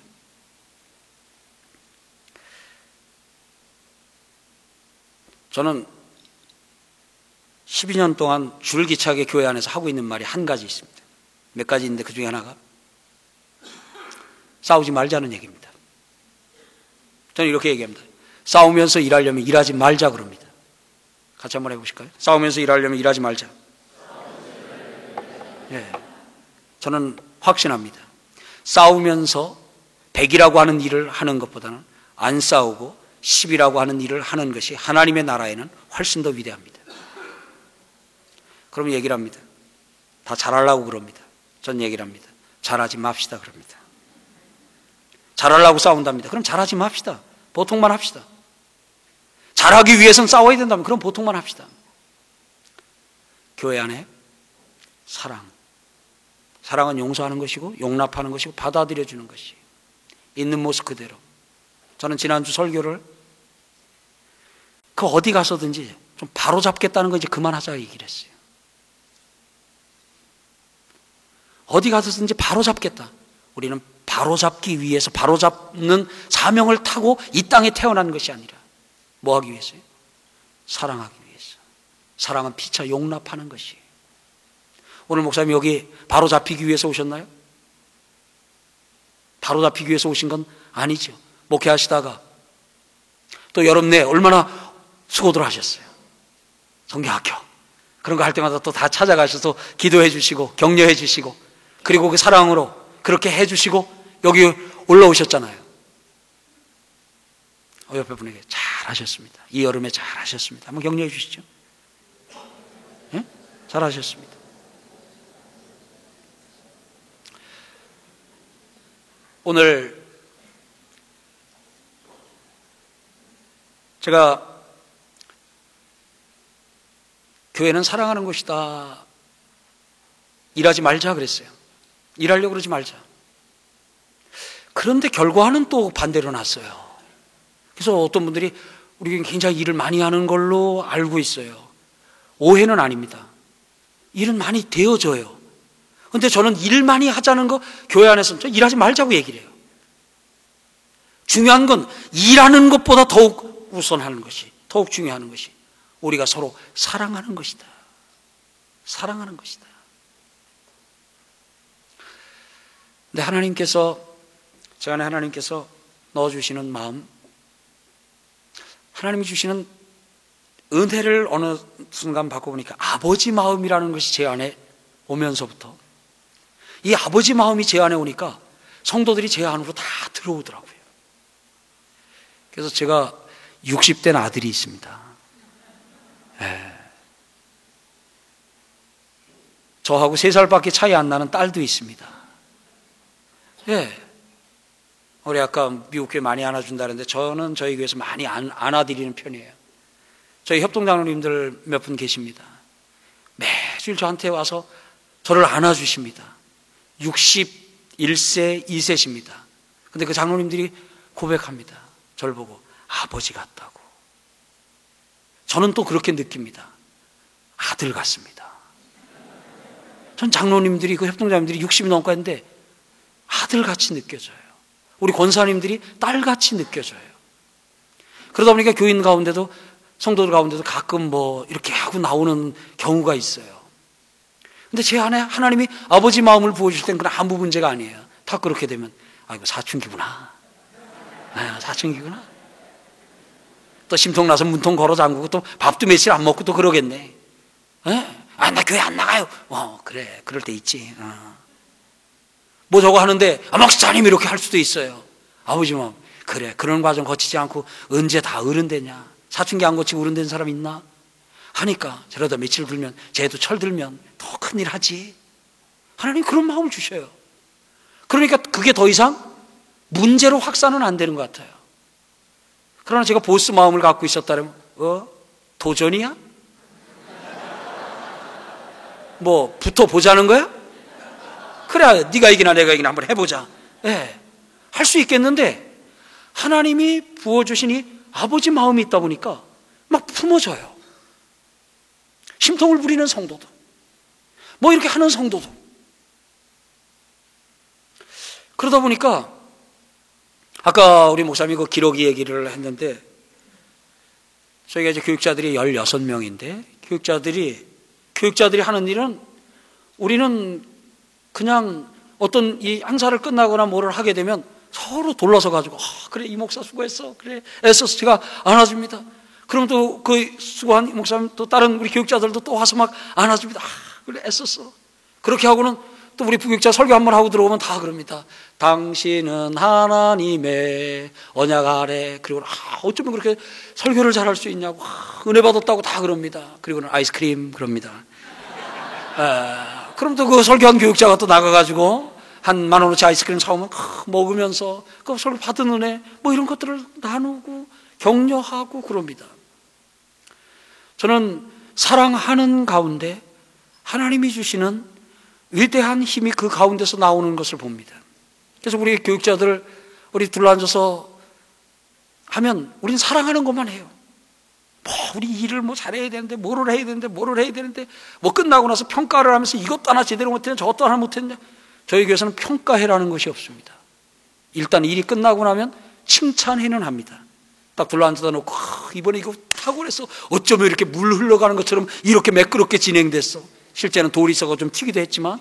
저는 12년 동안 줄기차게 교회 안에서 하고 있는 말이 한 가지 있습니다. 몇 가지 있는데 그 중에 하나가 싸우지 말자는 얘기입니다. 저는 이렇게 얘기합니다. 싸우면서 일하려면 일하지 말자 그럽니다. 같이 한번 해보실까요? 싸우면서 일하려면 일하지 말자. 예. 저는 확신합니다. 싸우면서 100이라고 하는 일을 하는 것보다는 안 싸우고 10이라고 하는 일을 하는 것이 하나님의 나라에는 훨씬 더 위대합니다. 그럼 얘기를 합니다. 다 잘하려고 그럽니다. 전 얘기를 합니다. 잘하지 맙시다 그럽니다. 잘하려고 싸운답니다. 그럼 잘하지 맙시다. 보통만 합시다. 잘하기 위해서는 싸워야 된다면 그럼 보통만 합시다. 교회 안에 사랑은 용서하는 것이고 용납하는 것이고 받아들여주는 것이 있는 모습 그대로. 저는 지난주 설교를 그 어디 가서든지 좀 바로잡겠다는 거 이제 그만하자 얘기를 했어요. 어디 가서든지 바로잡겠다. 우리는 바로잡기 위해서 바로잡는 사명을 타고 이 땅에 태어난 것이 아니라 뭐 하기 위해서요? 사랑하기 위해서. 사랑은 피차 용납하는 것이에요. 오늘 목사님 여기 바로잡히기 위해서 오셨나요? 바로잡히기 위해서 오신 건 아니죠. 목회하시다가 또 여름 내 얼마나 수고들 하셨어요. 성경학교 그런 거 할 때마다 또 다 찾아가셔서 기도해 주시고 격려해 주시고 그리고 그 사랑으로 그렇게 해 주시고 여기 올라오셨잖아요. 옆에 분에게 잘하셨습니다. 이 여름에 잘하셨습니다. 한번 격려해 주시죠. 네? 잘하셨습니다. 오늘 제가 교회는 사랑하는 곳이다. 일하지 말자 그랬어요. 일하려고 그러지 말자. 그런데 결과는 또 반대로 났어요. 그래서 어떤 분들이 우리 굉장히 일을 많이 하는 걸로 알고 있어요. 오해는 아닙니다. 일은 많이 되어져요. 그런데 저는 일 많이 하자는 거 교회 안에서는 일하지 말자고 얘기를 해요. 중요한 건 일하는 것보다 더욱 우선하는 것이, 더욱 중요한 것이 우리가 서로 사랑하는 것이다. 사랑하는 것이다. 근데 제 안에 하나님께서 넣어주시는 마음, 하나님이 주시는 은혜를 어느 순간 바꿔보니까 아버지 마음이라는 것이 제 안에 오면서부터 이 아버지 마음이 제 안에 오니까 성도들이 제 안으로 다 들어오더라고요. 그래서 제가 60된 아들이 있습니다. 저하고 3살밖에 차이 안 나는 딸도 있습니다. 우리 아까 미국 교회 많이 안아준다는데 저는 저희 교회에서 많이 안아드리는 편이에요. 저희 협동장로님들 몇 분 계십니다. 매주일 저한테 와서 저를 안아주십니다. 61세, 2세십니다. 근데 그 장로님들이 고백합니다. 저를 보고 아버지 같다고. 저는 또 그렇게 느낍니다. 아들 같습니다. 전 장로님들이, 그 협동장님들이 60이 넘고 했는데 아들같이 느껴져요. 우리 권사님들이 딸같이 느껴져요. 그러다 보니까 교인 가운데도, 성도들 가운데도 가끔 뭐 이렇게 하고 나오는 경우가 있어요. 근데 제 안에 하나님이 아버지 마음을 부어주실 땐 그건 아무 문제가 아니에요. 다 그렇게 되면 아이고 사춘기구나. 사춘기구나. 또 심통 나서 문통 걸어 잠그고 또 밥도 며칠 안 먹고 또 그러겠네. 나 교회 안 나가요. 그래, 그럴 때 있지. 뭐 저거 하는데 목사님 이렇게 할 수도 있어요. 아버지 마음, 그래, 그런 과정 거치지 않고 언제 다 어른 되냐. 사춘기 안 거치고 어른 된 사람 있나? 하니까 저러다 며칠 들면, 쟤도 철 들면 더 큰일 하지. 하나님 그런 마음을 주셔요. 그러니까 그게 더 이상 문제로 확산은 안 되는 것 같아요. 그러나 제가 보스 마음을 갖고 있었다면 도전이야? 뭐 붙어보자는 거야? 그래, 네가 이기나 내가 이기나 한번 해보자. 할 수 있겠는데 하나님이 부어주신 이 아버지 마음이 있다 보니까 막 품어져요. 심통을 부리는 성도도, 뭐 이렇게 하는 성도도. 그러다 보니까 아까 우리 목사님이 그 기록이 얘기를 했는데, 저희가 이제 교육자들이 16명인데 교육자들이 하는 일은, 우리는 그냥 어떤 이 항사를 끝나거나 뭐를 하게 되면 서로 돌아서 가지고 그래 이 목사 수고했어, 그래 애써서 제가 안아줍니다. 그럼 또 그 수고한 목사님 또 다른 우리 교육자들도 또 와서 막 안아줍니다. 그래 애썼어. 그렇게 하고는 또 우리 부교육자 설교 한번 하고 들어오면 다 그럽니다. 당신은 하나님의 언약 아래. 그리고 어쩌면 그렇게 설교를 잘할 수 있냐고, 은혜 받았다고 다 그럽니다. 그리고는 아이스크림 그럽니다. 그럼 또 그 설교한 교육자가 또 나가가지고 한 10,000원어치 아이스크림 사오면 먹으면서 그 설교 받은 은혜 뭐 이런 것들을 나누고 격려하고 그럽니다. 저는 사랑하는 가운데 하나님이 주시는 위대한 힘이 그 가운데서 나오는 것을 봅니다. 그래서 우리 교육자들 우리 둘러앉아서 하면 우린 사랑하는 것만 해요. 뭐 우리 일을 뭐 잘해야 되는데 뭐를 해야 되는데 뭐 끝나고 나서 평가를 하면서 이것도 하나 제대로 못했냐 저것도 하나 못했냐. 저희 교회에서는 평가해라는 것이 없습니다. 일단 일이 끝나고 나면 칭찬해는 합니다. 딱 둘러앉아다 놓고 이번에 이거 탁월했어. 어쩌면 이렇게 물 흘러가는 것처럼 이렇게 매끄럽게 진행됐어. 실제는 돌이 있어서 좀 튀기도 했지만,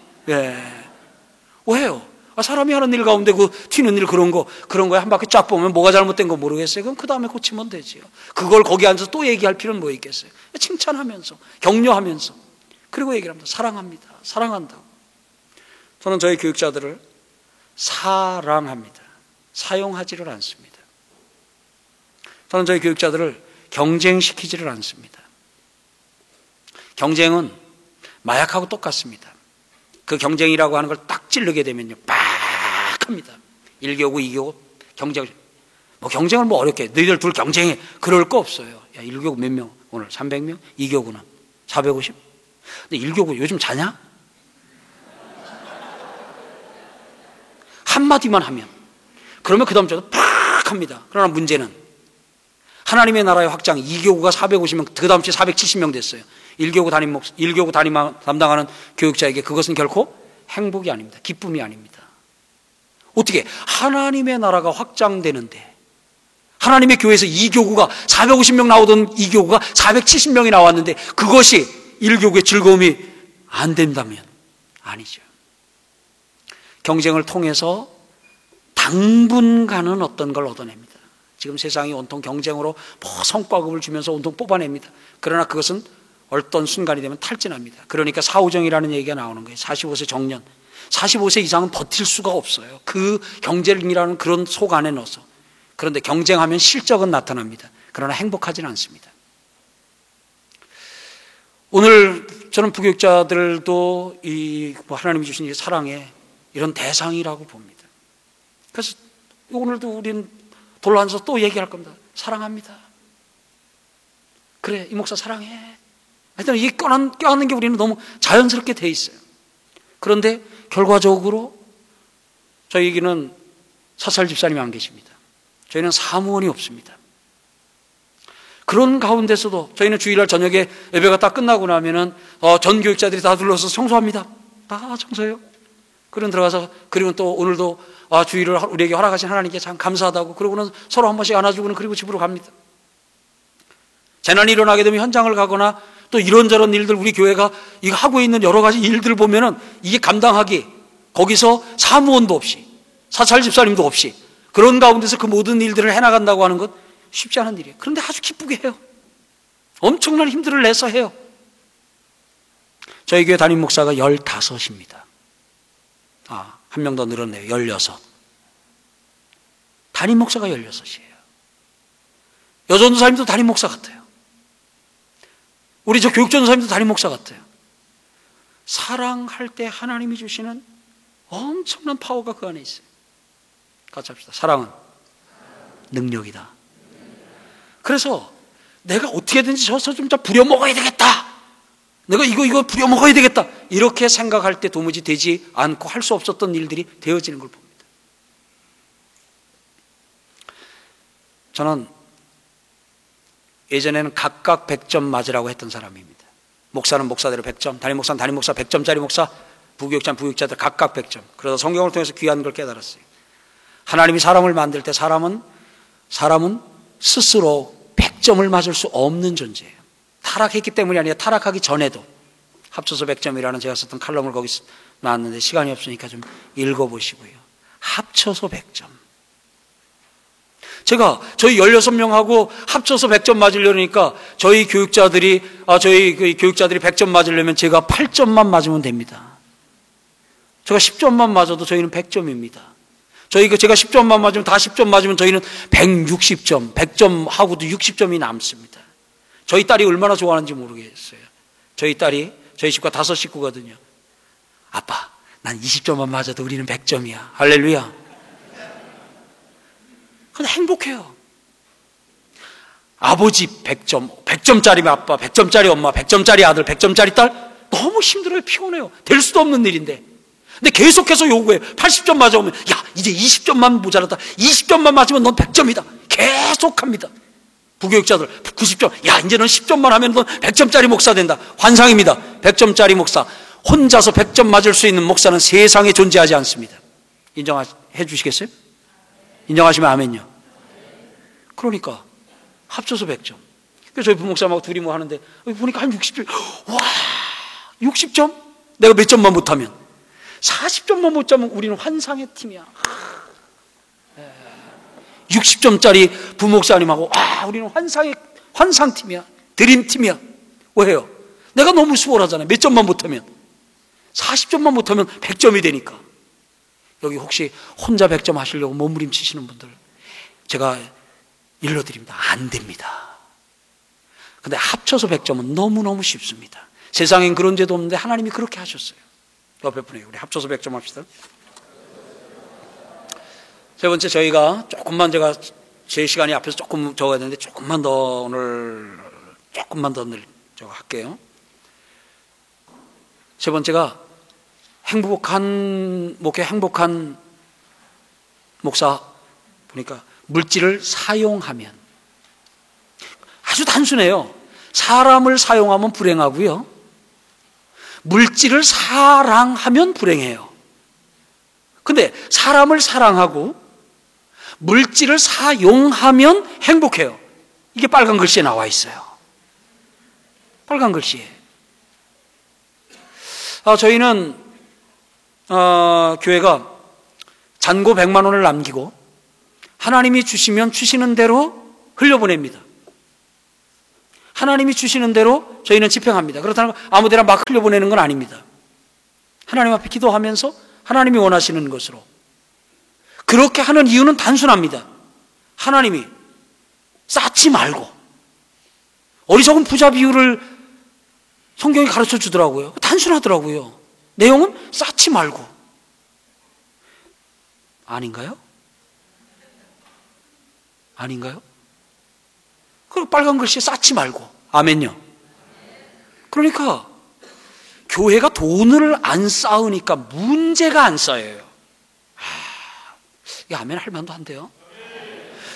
왜요? 사람이 하는 일 가운데 그 튀는 일 그런 거에 한 바퀴 쫙 보면 뭐가 잘못된 거 모르겠어요. 그럼 그 다음에 고치면 되지요. 그걸 거기 앉아서 또 얘기할 필요는 뭐 있겠어요? 칭찬하면서, 격려하면서, 그리고 얘기를 합니다. 사랑합니다. 사랑한다고. 저는 저희 교육자들을 사랑합니다. 사용하지를 않습니다. 저는 저희 교육자들을 경쟁시키지를 않습니다. 경쟁은 마약하고 똑같습니다. 그 경쟁이라고 하는 걸 딱 찌르게 되면요, 빡 합니다. 1교구, 2교구 경쟁. 뭐 경쟁을 뭐 어렵게, 너희들 둘 경쟁해. 그럴 거 없어요. 야, 1교구 몇 명? 오늘 300명? 2교구는 450? 근데 1교구 요즘 자냐? 한마디만 하면. 그러면 그 다음 주에도 팍 합니다. 그러나 문제는 하나님의 나라의 확장, 2교구가 450명, 그 다음 주에 470명 됐어요. 1교구 담임 담당하는 교육자에게 그것은 결코 행복이 아닙니다. 기쁨이 아닙니다. 어떻게 하나님의 나라가 확장되는데 하나님의 교회에서 2교구가 450명 나오던 2교구가 470명이 나왔는데 그것이 1교구의 즐거움이 안 된다면 아니죠. 경쟁을 통해서 당분간은 어떤 걸 얻어냅니다. 지금 세상이 온통 경쟁으로 뭐 성과급을 주면서 온통 뽑아냅니다. 그러나 그것은 어떤 순간이 되면 탈진합니다. 그러니까 사후정이라는 얘기가 나오는 거예요. 45세 정년. 45세 이상은 버틸 수가 없어요. 그 경쟁이라는 그런 속 안에 넣어서. 그런데 경쟁하면 실적은 나타납니다. 그러나 행복하지는 않습니다. 오늘 저는 부교육자들도 이 하나님이 주신 이 사랑의 이런 대상이라고 봅니다. 그래서 오늘도 우리는 돌아앉아서 또 얘기할 겁니다. 사랑합니다. 그래, 이 목사 사랑해. 하여튼 이게 껴안는 게 우리는 너무 자연스럽게 돼 있어요. 그런데 결과적으로 저희에게는 사찰 집사님이 안 계십니다. 저희는 사무원이 없습니다. 그런 가운데서도 저희는 주일날 저녁에 예배가 딱 끝나고 나면은 전 교육자들이 다 둘러서 청소합니다. 다 청소해요. 그런 들어가서 그리고 또 오늘도 주일을 우리에게 허락하신 하나님께 참 감사하다고 그러고는 서로 한 번씩 안아주고는 그리고 집으로 갑니다. 재난이 일어나게 되면 현장을 가거나 또 이런저런 일들 우리 교회가 이거 하고 있는 여러 가지 일들을 보면은 이게 감당하기 거기서 사무원도 없이 사찰 집사님도 없이 그런 가운데서 그 모든 일들을 해나간다고 하는 것 쉽지 않은 일이에요. 그런데 아주 기쁘게 해요. 엄청난 힘들을 내서 해요. 저희 교회 담임 목사가 15입니다. 한 명 더 늘었네요. 16. 담임 목사가 16이에요. 여전도사님도 담임 목사 같아요. 우리 저 교육전도사님도 담임 목사 같아요. 사랑할 때 하나님이 주시는 엄청난 파워가 그 안에 있어요. 같이 합시다. 사랑은 능력이다. 그래서 내가 어떻게든지 저서 좀 부려먹어야 되겠다. 내가 이거 부려먹어야 되겠다. 이렇게 생각할 때 도무지 되지 않고 할 수 없었던 일들이 되어지는 걸 봅니다. 저는 예전에는 각각 100점 맞으라고 했던 사람입니다. 목사는 목사대로 100점, 담임 목사는 담임 목사 100점짜리 목사, 부교육자는 부교육자들 각각 100점. 그래서 성경을 통해서 귀한 걸 깨달았어요. 하나님이 사람을 만들 때 사람은 스스로 100점을 맞을 수 없는 존재예요. 타락했기 때문이 아니라 타락하기 전에도. 합쳐서 100점이라는 제가 썼던 칼럼을 거기 놨는데 시간이 없으니까 좀 읽어보시고요. 합쳐서 100점. 제가 저희 16명하고 합쳐서 100점 맞으려니까 저희 교육자들이 100점 맞으려면 제가 8점만 맞으면 됩니다. 제가 10점만 맞아도 저희는 100점입니다. 제가 10점만 맞으면 다 10점 맞으면 저희는 160점, 100점 하고도 60점이 남습니다. 저희 딸이 얼마나 좋아하는지 모르겠어요. 저희 딸이 저희 집과 5 식구거든요. 아빠, 난 20점만 맞아도 우리는 100점이야. 할렐루야. 근데 행복해요. 아버지 100점, 100점짜리 아빠, 100점짜리 엄마, 100점짜리 아들, 100점짜리 딸, 너무 힘들어요. 피곤해요. 될 수도 없는 일인데. 근데 계속해서 요구해요. 80점 맞아오면, 야, 이제 20점만 모자랐다. 20점만 맞으면 넌 100점이다. 계속합니다. 부교육자들 90점, 야, 이제 넌 10점만 하면 넌 100점짜리 목사 된다. 환상입니다. 100점짜리 목사. 혼자서 100점 맞을 수 있는 목사는 세상에 존재하지 않습니다. 인정해 주시겠어요? 인정하시면 아멘요. 그러니까 합쳐서 100점. 그래서 저희 부목사님하고 둘이 뭐 하는데 보니까 한 60점. 와, 60점? 내가 몇 점만 못하면 40점만 못 잡으면 우리는 환상의 팀이야. 60점짜리 부목사님하고 우리는 환상팀이야. 드림팀이야. 왜요? 내가 너무 수월하잖아요. 몇 점만 못하면 40점만 못하면 100점이 되니까. 여기 혹시 혼자 100점 하시려고 몸부림치시는 분들 제가 일러드립니다. 안 됩니다. 근데 합쳐서 100점은 너무너무 쉽습니다. 세상엔 그런 죄도 없는데 하나님이 그렇게 하셨어요. 옆에 분에게 우리 합쳐서 100점 합시다. 세 번째, 저희가 조금만, 제가 제 시간이 앞에서 조금 적어야 되는데 조금만 더 저거 할게요. 세 번째가 행복한 목사 보니까 물질을 사용하면, 아주 단순해요. 사람을 사용하면 불행하고요, 물질을 사랑하면 불행해요. 근데 사람을 사랑하고 물질을 사용하면 행복해요. 이게 빨간 글씨에 나와 있어요. 빨간 글씨에. 저희는 교회가 잔고 100만 원을 남기고 하나님이 주시면 주시는 대로 흘려보냅니다. 하나님이 주시는 대로 저희는 집행합니다. 그렇다는 건 아무데나 막 흘려보내는 건 아닙니다. 하나님 앞에 기도하면서 하나님이 원하시는 것으로. 그렇게 하는 이유는 단순합니다. 하나님이 쌓지 말고, 어리석은 부자 비유를 성경이 가르쳐 주더라고요. 단순하더라고요. 내용은 쌓지 말고. 아닌가요? 아닌가요? 그리고 빨간 글씨에 쌓지 말고. 아멘요. 그러니까 교회가 돈을 안 쌓으니까 문제가 안 쌓여요. 이게 아멘 할 만도 한데요.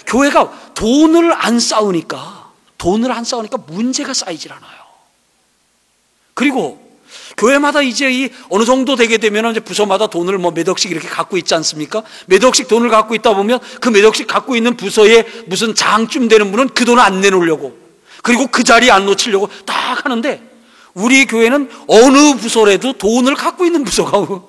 교회가 돈을 안 쌓으니까 문제가 쌓이질 않아요. 그리고 교회마다 이제 어느 정도 되게 되면 이제 부서마다 돈을 몇 억씩 이렇게 갖고 있지 않습니까? 몇 억씩 돈을 갖고 있다 보면 그 몇 억씩 갖고 있는 부서에 무슨 장쯤 되는 분은 그 돈을 안 내놓으려고, 그리고 그 자리에 안 놓치려고 딱 하는데, 우리 교회는 어느 부서라도 돈을 갖고 있는 부서가.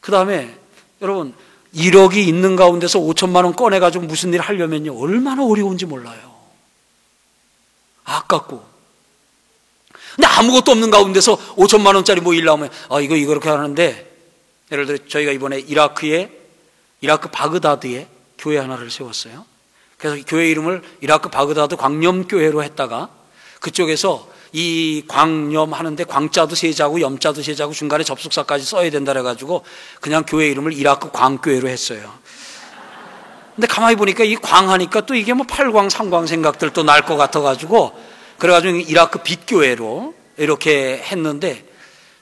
그 다음에 여러분, 1억이 있는 가운데서 5천만 원 꺼내가지고 무슨 일 하려면요, 얼마나 어려운지 몰라요. 아깝고. 근데 아무것도 없는 가운데서 5천만 원짜리 뭐 일 나오면 이거 이렇게 하는데, 예를 들어 저희가 이번에 이라크 바그다드에 교회 하나를 세웠어요. 그래서 교회 이름을 이라크 바그다드 광염교회로 했다가, 그쪽에서 이 광염 하는데 광자도 세자고 염자도 세자고 중간에 접속사까지 써야 된다 그래가지고 그냥 교회 이름을 이라크 광교회로 했어요. 근데 가만히 보니까 이 광하니까 또 이게 뭐 8광 3광 생각들도 날 것 같아가지고, 그래가지고 이라크 빛교회로 이렇게 했는데,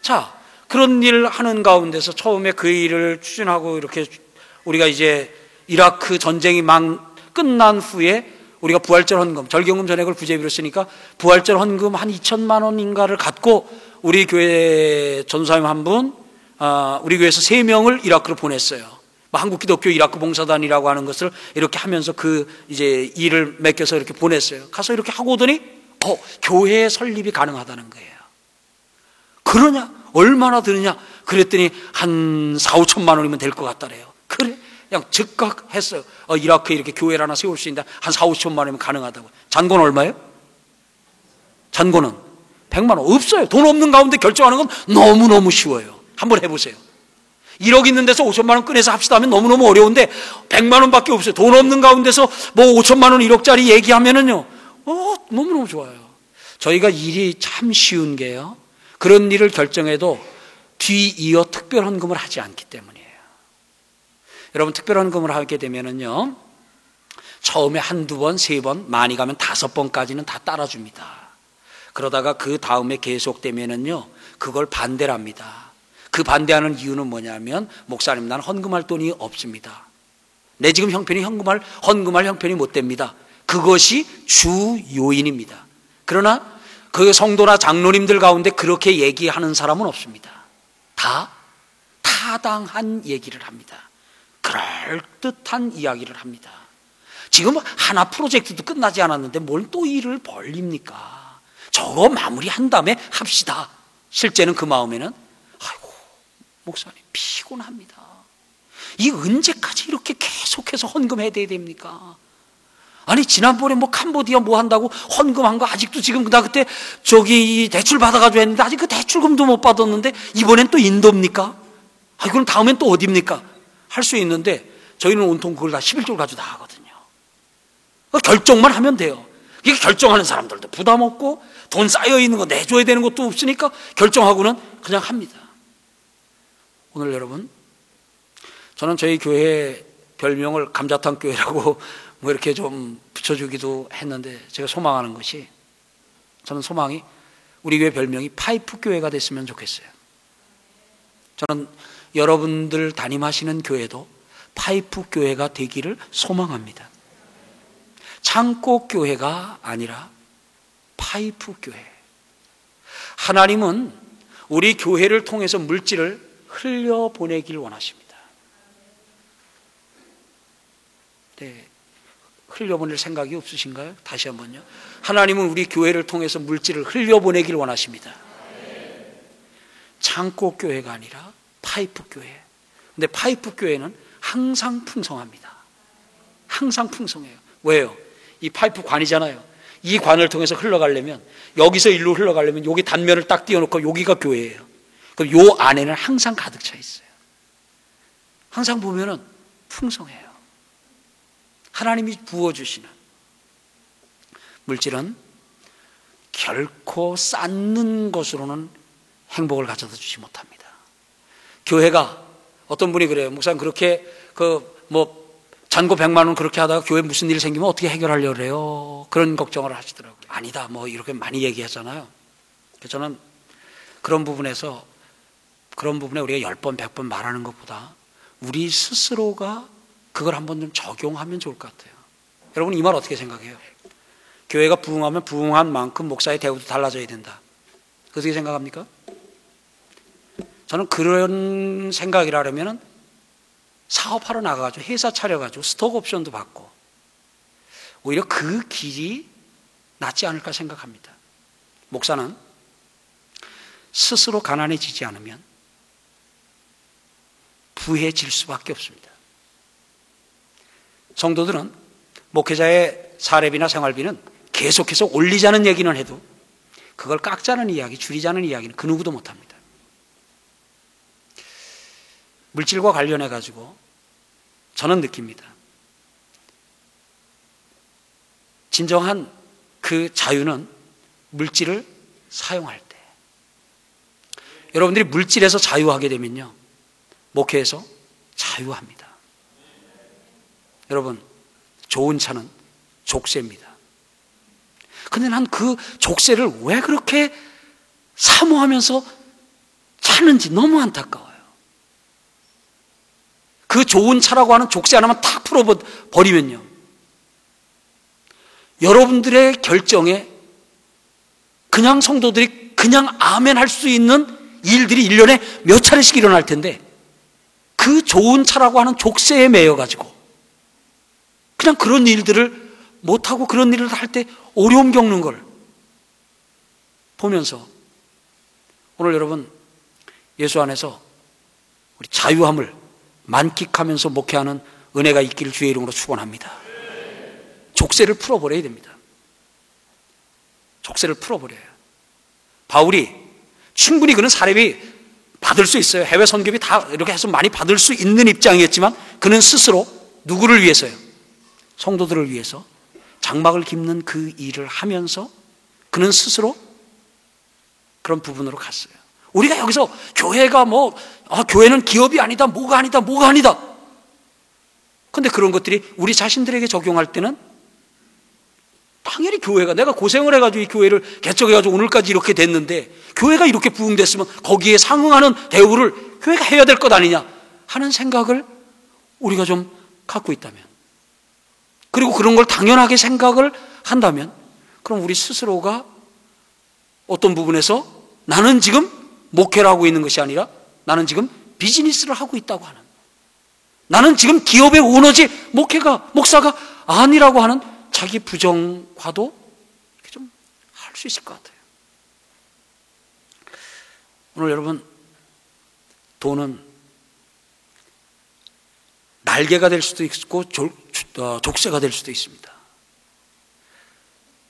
자, 그런 일 하는 가운데서 처음에 그 일을 추진하고, 이렇게 우리가 이제 이라크 전쟁이 막 끝난 후에 우리가 부활절 헌금, 절경금 전액을 부재비로 쓰니까 부활절 헌금 한 2천만 원인가를 갖고 우리 교회 전사님 한 분, 우리 교회에서 3명을 이라크로 보냈어요. 한국기독교 이라크 봉사단이라고 하는 것을 이렇게 하면서 그 이제 일을 맡겨서 이렇게 보냈어요. 가서 이렇게 하고 오더니 교회 설립이 가능하다는 거예요. 그러냐? 얼마나 드느냐? 그랬더니 한 4, 5천만 원이면 될 것 같다래요. 그래? 그냥 즉각 했어요. 이라크에 이렇게 교회를 하나 세울 수 있는데 한 4, 5천만 원이면 가능하다고. 잔고는 얼마예요? 잔고는 100만 원 없어요. 돈 없는 가운데 결정하는 건 너무너무 쉬워요. 한번 해보세요. 1억 있는 데서 5천만 원 꺼내서 합시다 하면 너무너무 어려운데 100만 원밖에 없어요. 돈 없는 가운데서 뭐 5천만 원 1억짜리 얘기하면은요, 너무너무 좋아요. 저희가 일이 참 쉬운 게요, 그런 일을 결정해도 뒤이어 특별헌금을 하지 않기 때문이에요. 여러분, 특별헌금을 하게 되면은요, 처음에 한두 번, 세 번, 많이 가면 5번까지는 다 따라줍니다. 그러다가 그 다음에 계속되면은요, 그걸 반대를 합니다. 그 반대하는 이유는 뭐냐면, 목사님, 나는 헌금할 돈이 없습니다. 내 지금 형편이 헌금할 형편이 못 됩니다. 그것이 주 요인입니다. 그러나 그 성도나 장로님들 가운데 그렇게 얘기하는 사람은 없습니다. 다 타당한 얘기를 합니다. 그럴듯한 이야기를 합니다. 지금 하나 프로젝트도 끝나지 않았는데 뭘 또 일을 벌립니까? 저거 마무리한 다음에 합시다. 실제는 그 마음에는, 아이고, 목사님 피곤합니다. 이 언제까지 이렇게 계속해서 헌금해야 됩니까? 아니, 지난번에 뭐 캄보디아 뭐 한다고 헌금한 거 아직도 지금, 나 그때 저기 대출 받아가지고 했는데 아직 그 대출금도 못 받았는데 이번엔 또 인도입니까? 아, 그럼 다음엔 또 어디입니까? 할 수 있는데 저희는 온통 그걸 다 11조를 가지고 다 하거든요. 결정만 하면 돼요. 이게 결정하는 사람들도 부담 없고 돈 쌓여 있는 거 내줘야 되는 것도 없으니까 결정하고는 그냥 합니다. 오늘 여러분, 저는 저희 교회 별명을 감자탕 교회라고 뭐 이렇게 좀 붙여주기도 했는데, 제가 소망하는 것이, 저는 소망이 우리 교회 별명이 파이프 교회가 됐으면 좋겠어요. 저는 여러분들 담임하시는 교회도 파이프 교회가 되기를 소망합니다. 창고 교회가 아니라 파이프 교회. 하나님은 우리 교회를 통해서 물질을 흘려보내길 원하십니다. 네, 흘려보낼 생각이 없으신가요? 다시 한번요. 하나님은 우리 교회를 통해서 물질을 흘려보내길 원하십니다. 창고 교회가 아니라 파이프 교회. 근데 파이프 교회는 항상 풍성합니다. 항상 풍성해요. 왜요? 이 파이프 관이잖아요. 이 관을 통해서 흘러가려면, 여기서 일로 흘러가려면 여기 단면을 딱 띄워놓고 여기가 교회예요. 그럼 요 안에는 항상 가득 차 있어요. 항상 보면은 풍성해요. 하나님이 부어주시는 물질은 결코 쌓는 것으로는 행복을 가져다 주지 못합니다. 교회가, 어떤 분이 그래요. 목사님, 그렇게 잔고 100만 원 그렇게 하다가 교회 무슨 일 생기면 어떻게 해결하려고 그래요? 그런 걱정을 하시더라고요. 아니다, 뭐 이렇게 많이 얘기하잖아요. 저는 그런 부분에 우리가 10번, 100번 말하는 것보다 우리 스스로가 그걸 한번 좀 적용하면 좋을 것 같아요. 여러분, 이 말 어떻게 생각해요? 교회가 부흥하면 부흥한 만큼 목사의 대우도 달라져야 된다. 어떻게 생각합니까? 저는 그런 생각이라면 사업하러 나가가지고 회사 차려가지고 스톡 옵션도 받고 오히려 그 길이 낫지 않을까 생각합니다. 목사는 스스로 가난해지지 않으면 부해질 수밖에 없습니다. 성도들은 목회자의 사례비나 생활비는 계속해서 올리자는 얘기는 해도 그걸 깎자는 이야기, 줄이자는 이야기는 그 누구도 못합니다. 물질과 관련해 가지고 저는 느낍니다. 진정한 그 자유는 물질을 사용할 때. 여러분들이 물질에서 자유하게 되면요, 목회에서 자유합니다. 여러분, 좋은 차는 족쇄입니다. 근데 난 그 족쇄를 왜 그렇게 사모하면서 찾는지 너무 안타까워요. 그 좋은 차라고 하는 족쇄 하나만 탁 풀어버리면요, 여러분들의 결정에 그냥 성도들이 그냥 아멘 할 수 있는 일들이 1년에 몇 차례씩 일어날 텐데, 그 좋은 차라고 하는 족쇄에 매여가지고 그냥 그런 일들을 못하고 그런 일을 할 때 어려움 겪는 걸 보면서, 오늘 여러분, 예수 안에서 우리 자유함을 만끽하면서 목회하는 은혜가 있기를 주의 이름으로 축원합니다. 족쇄를 풀어버려야 됩니다. 족쇄를 풀어버려요. 바울이 충분히 그는 사례비 받을 수 있어요. 해외 선교비 다 이렇게 해서 많이 받을 수 있는 입장이었지만 그는 스스로 누구를 위해서요? 성도들을 위해서 장막을 깁는 그 일을 하면서 그는 스스로 그런 부분으로 갔어요. 우리가 여기서 교회가 교회는 기업이 아니다, 뭐가 아니다, 뭐가 아니다. 근데 그런 것들이 우리 자신들에게 적용할 때는 당연히 교회가, 내가 고생을 해가지고 이 교회를 개척해가지고 오늘까지 이렇게 됐는데 교회가 이렇게 부흥됐으면 거기에 상응하는 대우를 교회가 해야 될 것 아니냐 하는 생각을 우리가 좀 갖고 있다면, 그리고 그런 걸 당연하게 생각을 한다면, 그럼 우리 스스로가 어떤 부분에서 나는 지금 목회를 하고 있는 것이 아니라 나는 지금 비즈니스를 하고 있다고 하는, 나는 지금 기업의 오너지 목사가 아니라고 하는 자기 부정과도 좀 할 수 있을 것 같아요. 오늘 여러분, 돈은 날개가 될 수도 있고 족쇄가 될 수도 있습니다.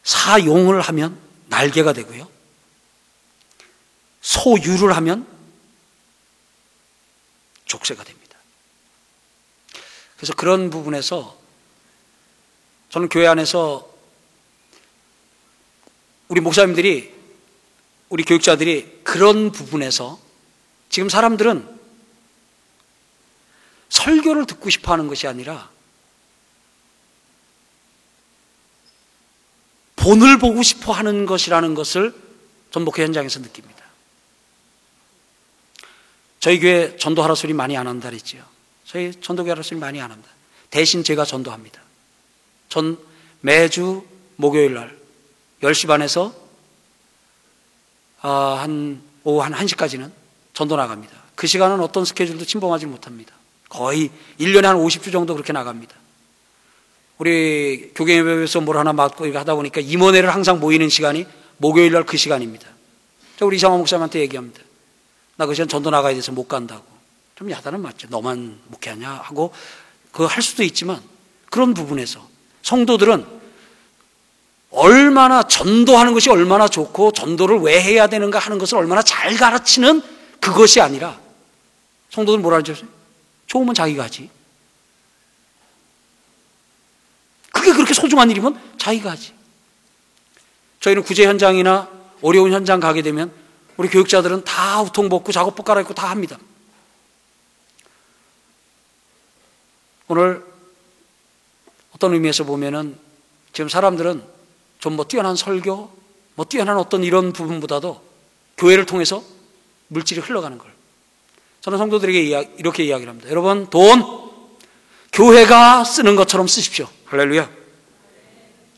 사용을 하면 날개가 되고요, 소유를 하면 족쇄가 됩니다. 그래서 그런 부분에서 저는 교회 안에서 우리 목사님들이, 우리 교육자들이 그런 부분에서, 지금 사람들은 설교를 듣고 싶어 하는 것이 아니라 본을 보고 싶어 하는 것이라는 것을 전목회 현장에서 느낍니다. 저희 교회 전도하라 소리 많이 안 한다 그랬지요. 저희 전도교회 하라 소리 많이 안 합니다. 대신 제가 전도합니다. 전 매주 목요일 날 10시 반에서 오후 한 1시까지는 전도 나갑니다. 그 시간은 어떤 스케줄도 침범하지 못합니다. 거의 1년에 한 50주 정도 그렇게 나갑니다. 우리 교계예배에서 뭘 하나 맡고 이렇게 하다 보니까 임원회를 항상 모이는 시간이 목요일 날 그 시간입니다. 저 우리 이상원 목사님한테 얘기합니다. 나 그 시간 전도 나가야 돼서 못 간다고. 좀 야단은 맞죠. 너만 목회하냐 하고 그거 할 수도 있지만, 그런 부분에서 성도들은 얼마나 전도하는 것이 얼마나 좋고 전도를 왜 해야 되는가 하는 것을 얼마나 잘 가르치는 그것이 아니라, 성도들은 뭐라 하죠? 좋으면 자기가 하지. 그게 그렇게 소중한 일이면 자기가 하지. 저희는 구제 현장이나 어려운 현장 가게 되면 우리 교육자들은 다 우통 벗고 작업복 갈아입고 다 합니다. 오늘 어떤 의미에서 보면은 지금 사람들은 좀 뛰어난 설교, 뛰어난 어떤 이런 부분보다도 교회를 통해서 물질이 흘러가는 걸, 저는 성도들에게 이렇게 이야기를 합니다. 여러분, 돈 교회가 쓰는 것처럼 쓰십시오. 할렐루야.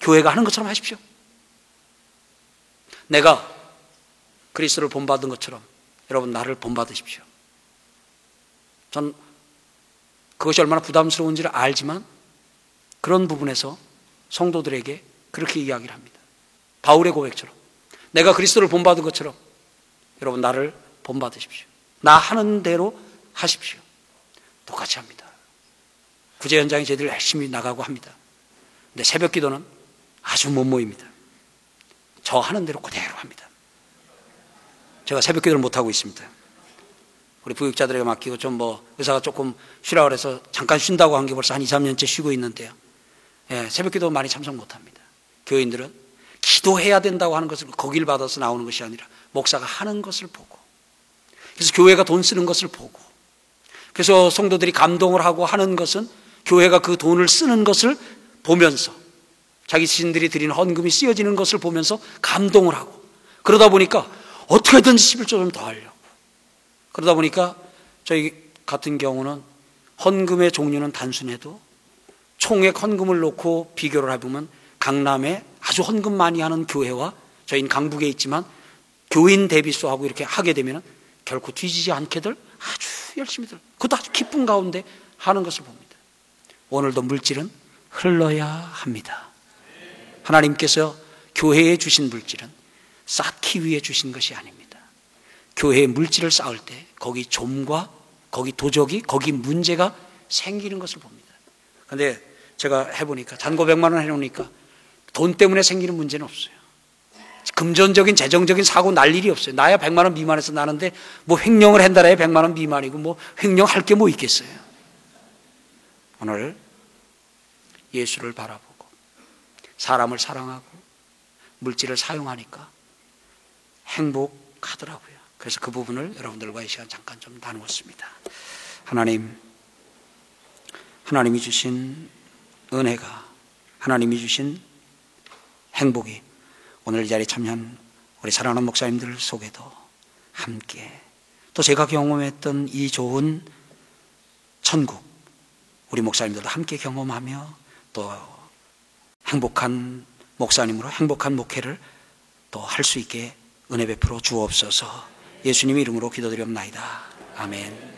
교회가 하는 것처럼 하십시오. 내가 그리스도를 본받은 것처럼 여러분 나를 본받으십시오. 전 그것이 얼마나 부담스러운지를 알지만 그런 부분에서 성도들에게 그렇게 이야기를 합니다. 바울의 고백처럼 내가 그리스도를 본받은 것처럼 여러분 나를 본받으십시오. 나 하는 대로 하십시오. 똑같이 합니다. 구제 현장에 저희들 열심히 나가고 합니다. 근데 새벽 기도는 아주 못 모입니다. 저 하는 대로 그대로 합니다. 제가 새벽 기도를 못하고 있습니다. 우리 부육자들에게 맡기고 의사가 조금 쉬라고 해서 잠깐 쉰다고 한 게 벌써 한 2, 3년째 쉬고 있는데요. 새벽 기도 많이 참석 못합니다. 교인들은 기도해야 된다고 하는 것을 거기를 받아서 나오는 것이 아니라 목사가 하는 것을 보고, 그래서 교회가 돈 쓰는 것을 보고, 그래서 성도들이 감동을 하고 하는 것은 교회가 그 돈을 쓰는 것을 보면서, 자기 자신들이 드리는 헌금이 쓰여지는 것을 보면서 감동을 하고, 그러다 보니까 어떻게든지 11조 좀 더 하려고, 그러다 보니까 저희 같은 경우는 헌금의 종류는 단순해도 총액 헌금을 놓고 비교를 해보면 강남에 아주 헌금 많이 하는 교회와 저희는 강북에 있지만 교인 대비수하고 이렇게 하게 되면 결코 뒤지지 않게들 아주 열심히들, 그것도 아주 기쁜 가운데 하는 것을 봅니다. 오늘도 물질은 흘러야 합니다. 하나님께서 교회에 주신 물질은 쌓기 위해 주신 것이 아닙니다. 교회에 물질을 쌓을 때 거기 좀과 거기 도적이, 거기 문제가 생기는 것을 봅니다. 그런데 제가 해보니까 잔고 100만 원 해놓으니까 돈 때문에 생기는 문제는 없어요. 금전적인 재정적인 사고 날 일이 없어요. 나야 100만 원 미만에서 나는데 뭐 횡령을 한다라 100만 원 미만이고 뭐 횡령할 게 뭐 있겠어요. 오늘 예수를 바라보고 사람을 사랑하고 물질을 사용하니까 행복하더라고요. 그래서 그 부분을 여러분들과 이 시간 잠깐 좀 나누었습니다. 하나님이 주신 은혜가, 하나님이 주신 행복이 오늘 이 자리에 참여한 우리 사랑하는 목사님들 속에도 함께, 또 제가 경험했던 이 좋은 천국 우리 목사님들도 함께 경험하며 또 행복한 목사님으로 행복한 목회를 또 할 수 있게 은혜 베풀어 주옵소서. 예수님의 이름으로 기도드리옵나이다. 아멘.